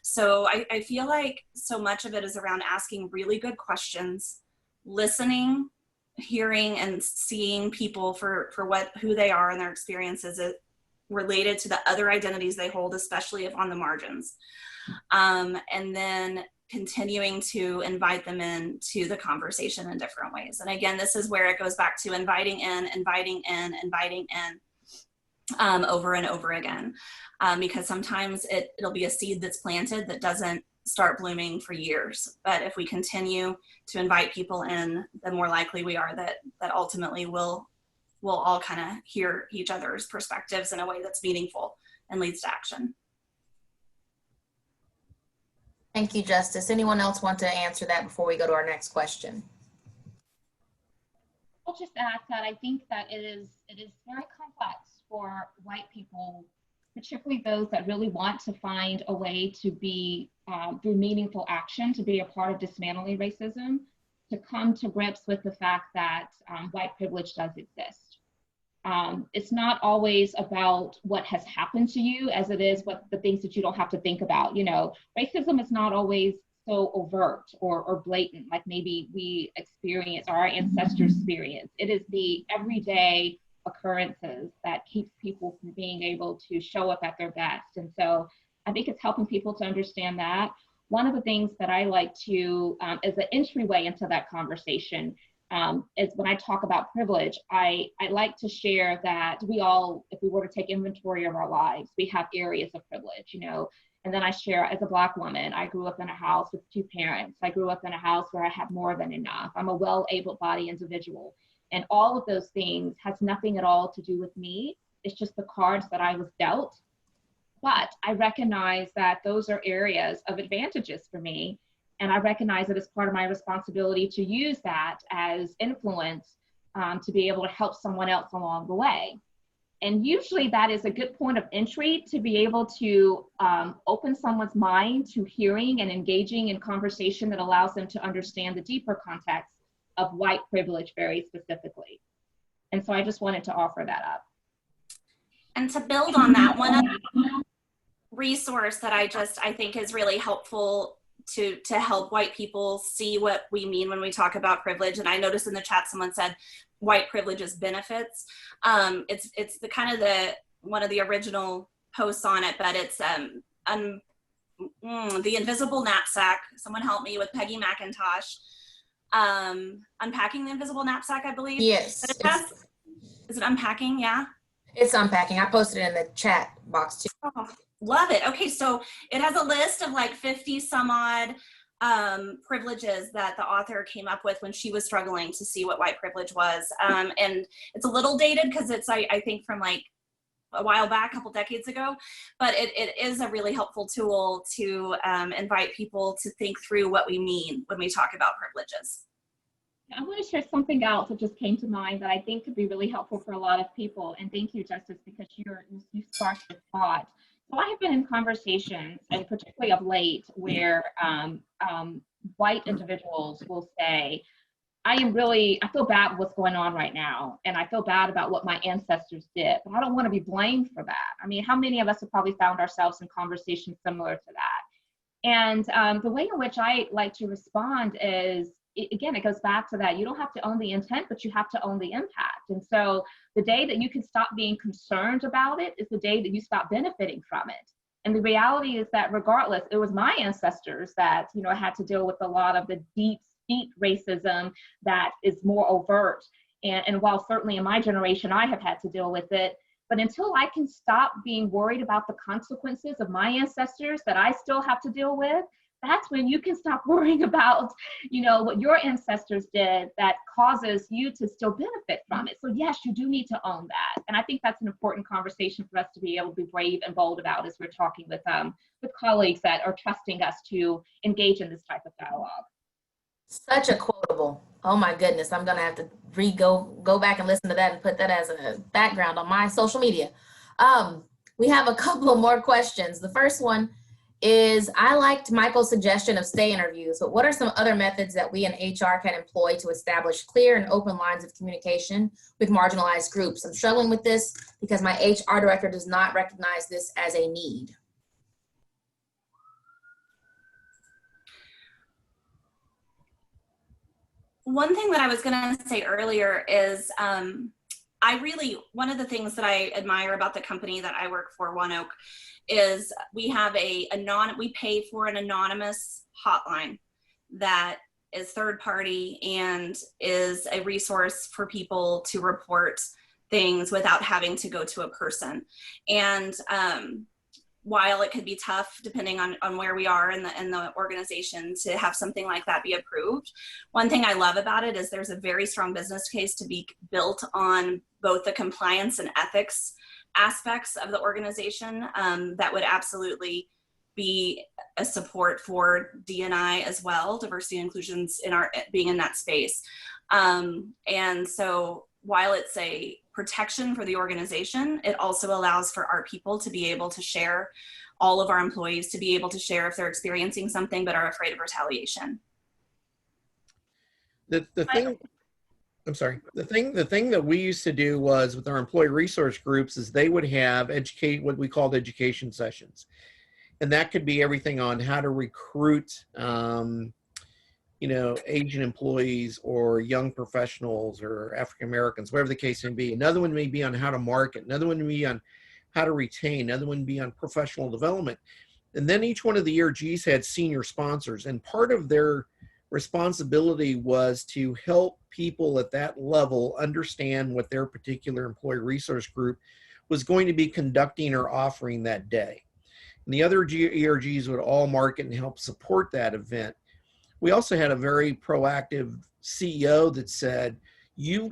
So I feel like so much of it is around asking really good questions, listening, hearing and seeing people for who they are and their experiences related to the other identities they hold, especially if on the margins. And then continuing to invite them into the conversation in different ways. And again, this is where it goes back to inviting in over and over again, because sometimes it'll be a seed that's planted that doesn't start blooming for years. But if we continue to invite people in, the more likely we are that ultimately we'll all kind of hear each other's perspectives in a way that's meaningful and leads to action. Thank you, Justice. Anyone else want to answer that before we go to our next question? I'll just add that I think that it is very complex for white people, particularly those that really want to find a way to be, through meaningful action, to be a part of dismantling racism, to come to grips with the fact that white privilege does exist. It's not always about what has happened to you as it is what the things that you don't have to think about. You know, racism is not always so overt or blatant like maybe we experience or our ancestors experience. It is the everyday occurrences that keeps people from being able to show up at their best. And so I think it's helping people to understand that. One of the things that I like to, as an entryway into that conversation, is when I talk about privilege, I like to share that we all, if we were to take inventory of our lives, we have areas of privilege, you know. And then I share, as a Black woman, I grew up in a house with 2 parents. I grew up in a house where I had more than enough. I'm a well-able-bodied individual. And all of those things has nothing at all to do with me. It's just the cards that I was dealt. But I recognize that those are areas of advantages for me. And I recognize that it's part of my responsibility to use that as influence to be able to help someone else along the way. And usually that is a good point of entry to be able to open someone's mind to hearing and engaging in conversation that allows them to understand the deeper context of white privilege very specifically. And so I just wanted to offer that up. And to build on that, one other resource that I think is really helpful to help white people see what we mean when we talk about privilege. And I noticed in the chat someone said white privilege is benefits. It's the kind of one of the original posts on it, but it's the Invisible Knapsack. Someone help me with Peggy McIntosh. Unpacking the Invisible Knapsack, I believe. Yes. Is it unpacking? Yeah. It's unpacking. I posted it in the chat box too. Oh, love it. Okay, so it has a list of like 50 some odd privileges that the author came up with when she was struggling to see what white privilege was. And it's a little dated because it's, I think, from like a while back, a couple decades ago, but it is a really helpful tool to invite people to think through what we mean when we talk about privileges. I want to share something else that just came to mind that I think could be really helpful for a lot of people. And thank you, Justice, because you sparked this thought. So I have been in conversations, and particularly of late, where white individuals will say, I feel bad with what's going on right now, and I feel bad about what my ancestors did, but I don't want to be blamed for that. I mean, how many of us have probably found ourselves in conversations similar to that? And the way in which I like to respond is, again, it goes back to that. You don't have to own the intent, but you have to own the impact. And so the day that you can stop being concerned about it is the day that you stop benefiting from it. And the reality is that regardless, it was my ancestors that, you know, had to deal with a lot of the deep racism that is more overt. And while certainly in my generation, I have had to deal with it, but until I can stop being worried about the consequences of my ancestors that I still have to deal with, that's when you can stop worrying about, you know, what your ancestors did that causes you to still benefit from it. So yes, you do need to own that. And I think that's an important conversation for us to be able to be brave and bold about as we're talking with colleagues that are trusting us to engage in this type of dialogue. Such a quotable. Oh my goodness. I'm going to have to go back and listen to that and put that as a background on my social media. We have a couple of more questions. The first one is, I liked Michael's suggestion of stay interviews, but what are some other methods that we in HR can employ to establish clear and open lines of communication with marginalized groups? I'm struggling with this because my HR director does not recognize this as a need. One thing that I was going to say earlier is one of the things that I admire about the company that I work for, One Oak, is we have we pay for an anonymous hotline that is third party and is a resource for people to report things without having to go to a person. And while it could be tough depending on where we are in the organization to have something like that be approved, one thing I love about it is there's a very strong business case to be built on both the compliance and ethics aspects of the organization that would absolutely be a support for D&I as well, diversity and inclusions in our being in that space. And so while it's a protection for the organization, it also allows for our people to be able to share, all of our employees to be able to share if they're experiencing something but are afraid of retaliation. The thing, I'm sorry, the thing that we used to do was with our employee resource groups is they would have what we called education sessions. And that could be everything on how to recruit, Asian employees or young professionals or African Americans, whatever the case may be. Another one may be on how to market. Another one may be on how to retain. Another one may be on professional development. And then each one of the ERGs had senior sponsors, and part of their responsibility was to help people at that level understand what their particular employee resource group was going to be conducting or offering that day. And the other ERGs would all market and help support that event. We also had a very proactive CEO that said, you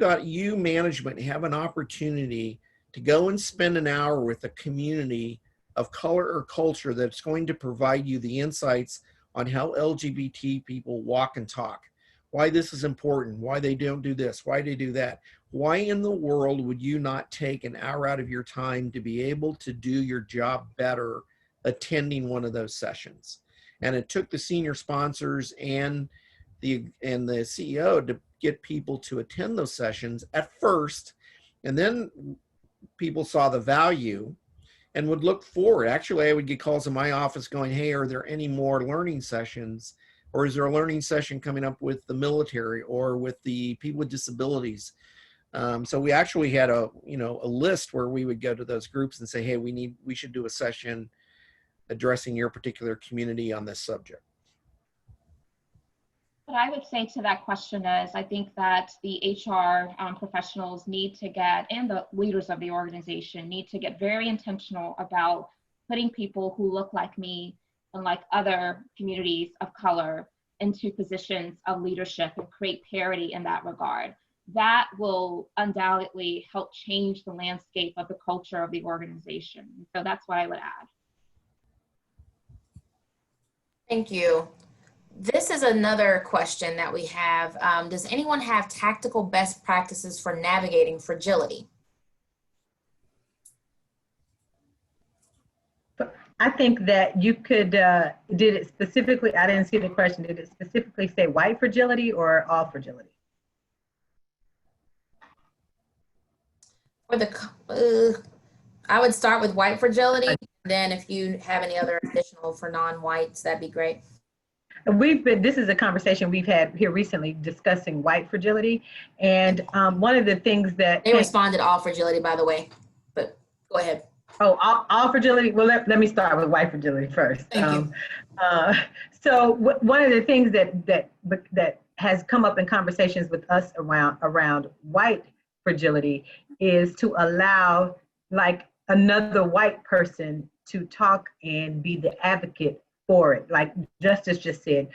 management have an opportunity to go and spend an hour with a community of color or culture that's going to provide you the insights on how LGBT people walk and talk, why this is important, why they don't do this, why they do that. Why in the world would you not take an hour out of your time to be able to do your job better attending one of those sessions? And it took the senior sponsors and the CEO to get people to attend those sessions at first, and then people saw the value and would look forward. Actually, I would get calls in my office going, hey, are there any more learning sessions? Or is there a learning session coming up with the military or with the people with disabilities? So we actually had a list where we would go to those groups and say, hey, we should do a session addressing your particular community on this subject. What I would say to that question is, I think that the HR professionals need to get, and the leaders of the organization need to get very intentional about putting people who look like me and like other communities of color into positions of leadership and create parity in that regard. That will undoubtedly help change the landscape of the culture of the organization. So that's what I would add. Thank you. This is another question that we have. Does anyone have tactical best practices for navigating fragility? I think that you could, did it specifically, I didn't see the question, did it specifically say white fragility or all fragility? For the, I would start with white fragility. Then if you have any other additional for non-whites, that'd be great. This is a conversation we've had here recently discussing white fragility. And one of the things that- They responded all fragility, by the way, but go ahead. Oh, all fragility? Well, let me start with white fragility first. Thank you. So one of the things that has come up in conversations with us around white fragility is to allow like another white person to talk and be the advocate for it. Like Justice just said,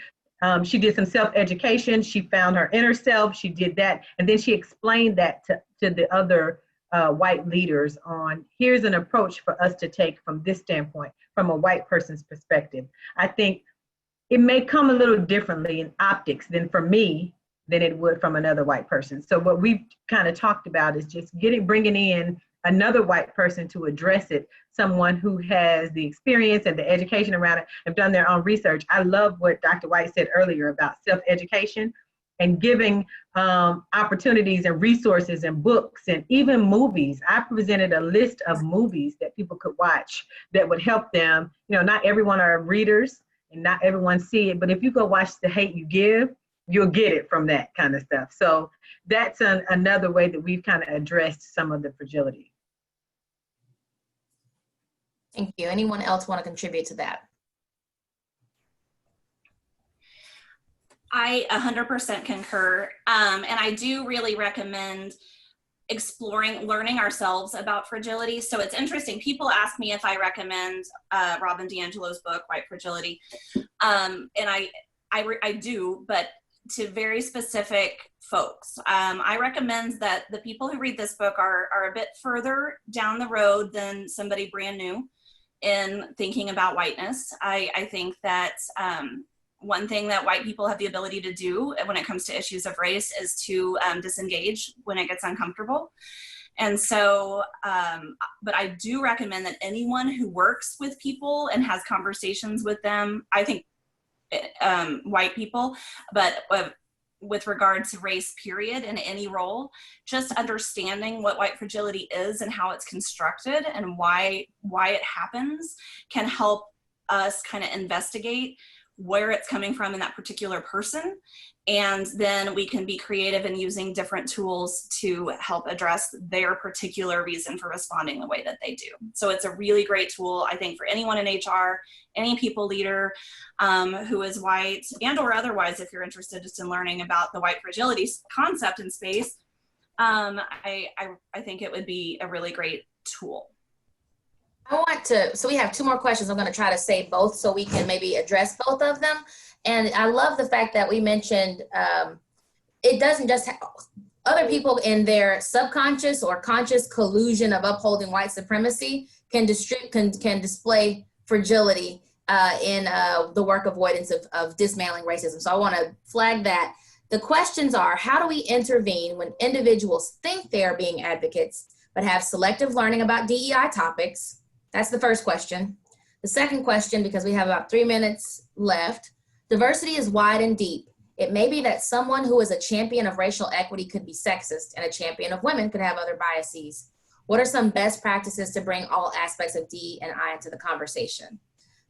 she did some self-education. She found her inner self. She did that. And then she explained that to the other white leaders on, here's an approach for us to take from this standpoint, from a white person's perspective. I think it may come a little differently in optics than for me than it would from another white person. So what we've kind of talked about is just bringing in another white person to address it, someone who has the experience and the education around it, have done their own research. I love what Dr. White said earlier about self-education and giving opportunities and resources and books and even movies. I presented a list of movies that people could watch that would help them. You know, not everyone are readers and not everyone see it, but if you go watch The Hate U Give, you'll get it from that kind of stuff. So that's another way that we've kind of addressed some of the fragility. Thank you. Anyone else want to contribute to that? I 100% concur. And I do really recommend learning ourselves about fragility. So it's interesting. People ask me if I recommend Robin DiAngelo's book, White Fragility. And I do, but to very specific folks. I recommend that the people who read this book are a bit further down the road than somebody brand new. in thinking about whiteness. I think that one thing that white people have the ability to do when it comes to issues of race is to disengage when it gets uncomfortable. And so, but I do recommend that anyone who works with people and has conversations with them, I think white people, but with regard to race period in any role, just understanding what white fragility is and how it's constructed and why it happens can help us kind of investigate where it's coming from in that particular person. And then we can be creative in using different tools to help address their particular reason for responding the way that they do. So it's a really great tool, I think, for anyone in HR, any people leader who is white and or otherwise, if you're interested just in learning about the white fragility concept in space, I think it would be a really great tool. So we have 2 more questions. I'm going to try to say both so we can maybe address both of them. And I love the fact that we mentioned it doesn't just other people in their subconscious or conscious collusion of upholding white supremacy can display fragility in the work avoidance of dismantling racism. So I want to flag that. The questions are, how do we intervene when individuals think they are being advocates but have selective learning about DEI topics? That's the first question. The second question, because we have about 3 minutes left, diversity is wide and deep. It may be that someone who is a champion of racial equity could be sexist, and a champion of women could have other biases. What are some best practices to bring all aspects of DE&I into the conversation?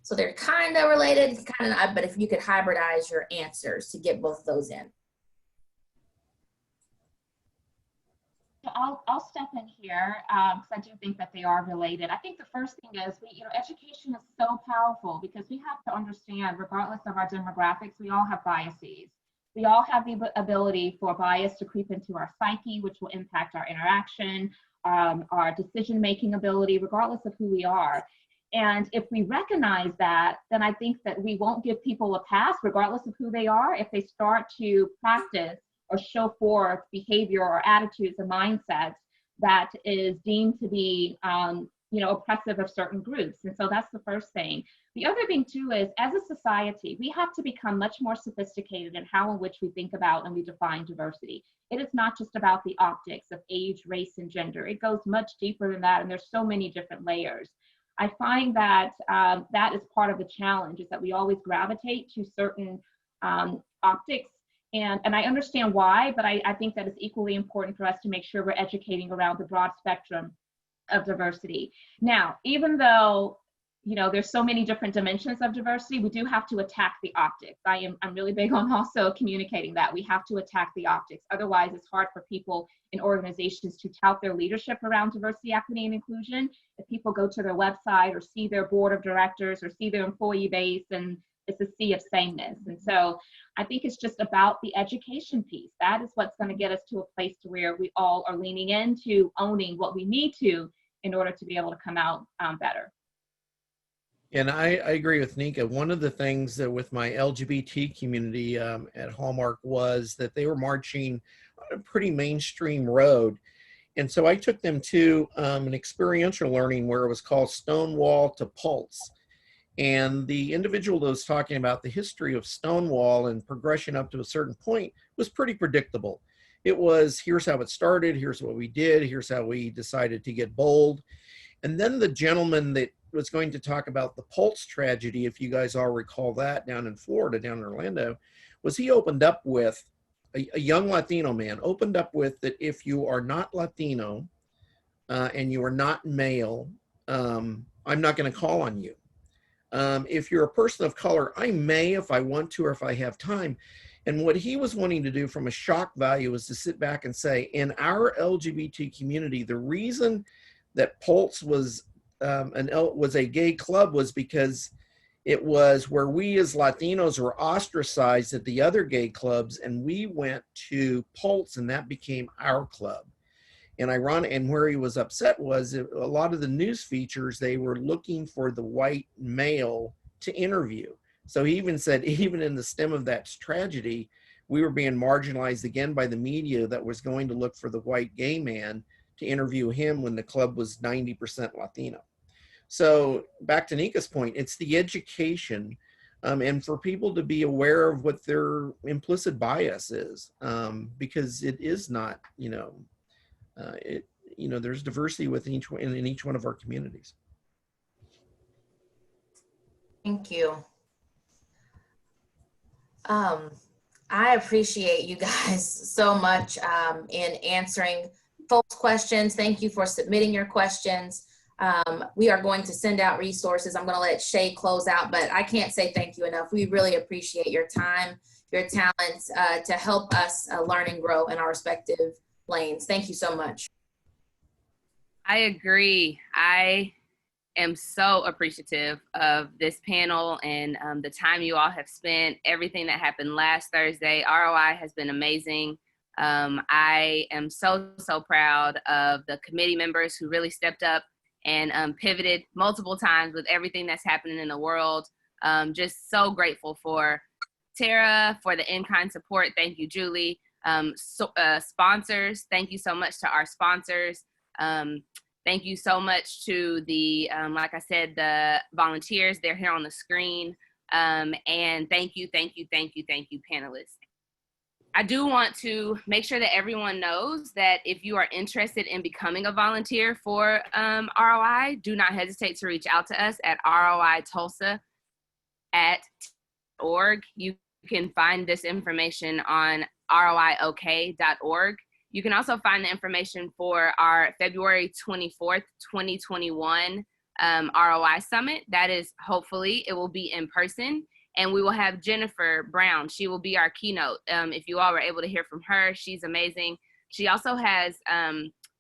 So they're kind of related, kind of not, but if you could hybridize your answers to get both of those in. I'll step in here because I do think that they are related. I think the first thing is, education is so powerful because we have to understand, regardless of our demographics, we all have biases. We all have the ability for bias to creep into our psyche, which will impact our interaction, our decision-making ability, regardless of who we are. And if we recognize that, then I think that we won't give people a pass, regardless of who they are, if they start to practice or show forth behavior or attitudes and mindsets that is deemed to be, oppressive of certain groups. And so that's the first thing. The other thing too is, as a society, we have to become much more sophisticated in how in which we think about and we define diversity. It is not just about the optics of age, race, and gender. It goes much deeper than that, and there's so many different layers. I find that that is part of the challenge, is that we always gravitate to certain optics. And I understand why, but I think that it's equally important for us to make sure we're educating around the broad spectrum of diversity. Now, even though, there's so many different dimensions of diversity, we do have to attack the optics. I'm really big on also communicating that. We have to attack the optics. Otherwise, it's hard for people in organizations to tout their leadership around diversity, equity, and inclusion. If people go to their website or see their board of directors or see their employee base, and it's a sea of sameness. And so I think it's just about the education piece. That is what's going to get us to a place to where we all are leaning into owning what we need to in order to be able to come out better. And I agree with Nika. One of the things that with my LGBT community at Hallmark was that they were marching on a pretty mainstream road. And so I took them to an experiential learning where it was called Stonewall to Pulse. And the individual that was talking about the history of Stonewall and progression up to a certain point was pretty predictable. It was, here's how it started, here's what we did, here's how we decided to get bold. And then the gentleman that was going to talk about the Pulse tragedy, if you guys all recall that, down in Florida, down in Orlando, was he opened up with, a young Latino man opened up with that if you are not Latino and you are not male, I'm not going to call on you. If you're a person of color, I may if I want to or if I have time. And what he was wanting to do from a shock value is to sit back and say, in our LGBT community, the reason that Pulse was a gay club was because it was where we as Latinos were ostracized at the other gay clubs, and we went to Pulse and that became our club. And ironic, and where he was upset was a lot of the news features, they were looking for the white male to interview. So he even said, even in the stem of that tragedy, we were being marginalized again by the media that was going to look for the white gay man to interview him when the club was 90% Latino. So back to Nika's point, it's the education, and for people to be aware of what their implicit bias is, because it is not, there's diversity within in each one of our communities. Thank you. I appreciate you guys so much in answering folks' questions. Thank you for submitting your questions. We are going to send out resources. I'm going to let Shay close out, but I can't say thank you enough. We really appreciate your time, your talents to help us learn and grow in our respective lanes. Thank you so much. I agree. I am so appreciative of this panel and the time you all have spent, everything that happened last Thursday. ROI has been amazing. I am so proud of the committee members who really stepped up and pivoted multiple times with everything that's happening in the world. Just so grateful for Tara, for the in-kind support. Thank you, Julie. Sponsors, thank you so much to our sponsors. Thank you so much to the, like I said, the volunteers. They're here on the screen. And thank you, panelists. I do want to make sure that everyone knows that if you are interested in becoming a volunteer for ROI, do not hesitate to reach out to us at roitulsa@org. You can find this information on roiok.org. You can also find the information for our February 24th, 2021 ROI Summit. That is, hopefully, it will be in person. And we will have Jennifer Brown. She will be our keynote. If you all were able to hear from her, she's amazing. She also has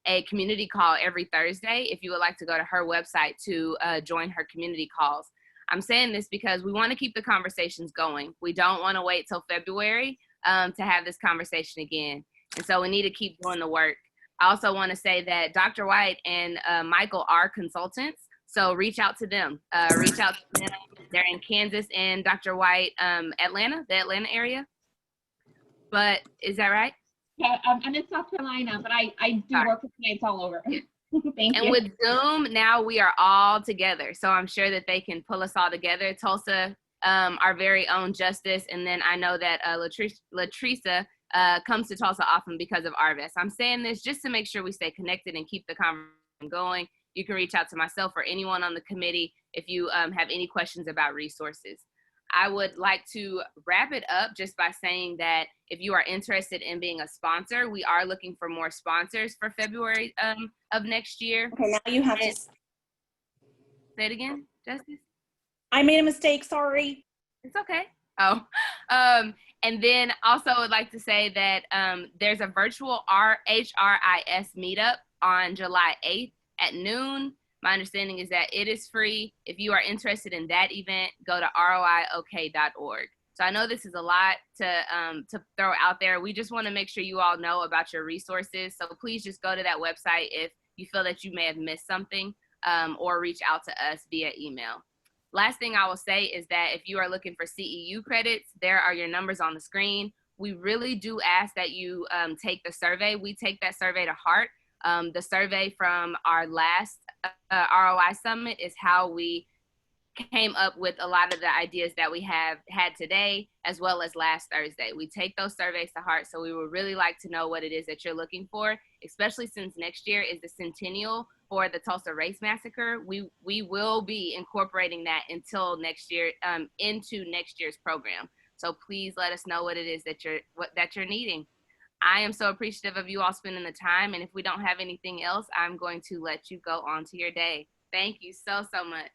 a community call every Thursday. If you would like to go to her website to join her community calls. I'm saying this because we want to keep the conversations going. We don't want to wait till February to have this conversation again. And so we need to keep doing the work. I also want to say that Dr. White and Michael are consultants. So reach out to them. Reach out to them. They're in Kansas and Dr. White, Atlanta, the Atlanta area. But is that right? Yeah, I'm in South Carolina, but I do work with clients all over. Thank you. And with Zoom, now we are all together. So I'm sure that they can pull us all together. Tulsa, our very own Justice. And then I know that Latricia comes to Tulsa often because of Arvest. I'm saying this just to make sure we stay connected and keep the conversation going. You can reach out to myself or anyone on the committee if you have any questions about resources. I would like to wrap it up just by saying that if you are interested in being a sponsor, we are looking for more sponsors for February of next year. Okay, now you have to say it again, Justice. I made a mistake, sorry. It's okay. Oh, and then also I would like to say that there's a virtual HRIS meetup on July 8th at noon. My understanding is that it is free. If you are interested in that event, go to roiok.org. So I know this is a lot to throw out there. We just want to make sure you all know about your resources. So please just go to that website if you feel that you may have missed something, or reach out to us via email. Last thing I will say is that if you are looking for CEU credits, there are your numbers on the screen. We really do ask that you take the survey. We take that survey to heart. The survey from our last ROI Summit is how we came up with a lot of the ideas that we have had today, as well as last Thursday. We take those surveys to heart, so we would really like to know what it is that you're looking for, especially since next year is the centennial for the Tulsa Race Massacre. We will be incorporating that until next year, into next year's program. So please let us know what it is that you're needing. I am so appreciative of you all spending the time, and if we don't have anything else, I'm going to let you go on to your day. Thank you so much.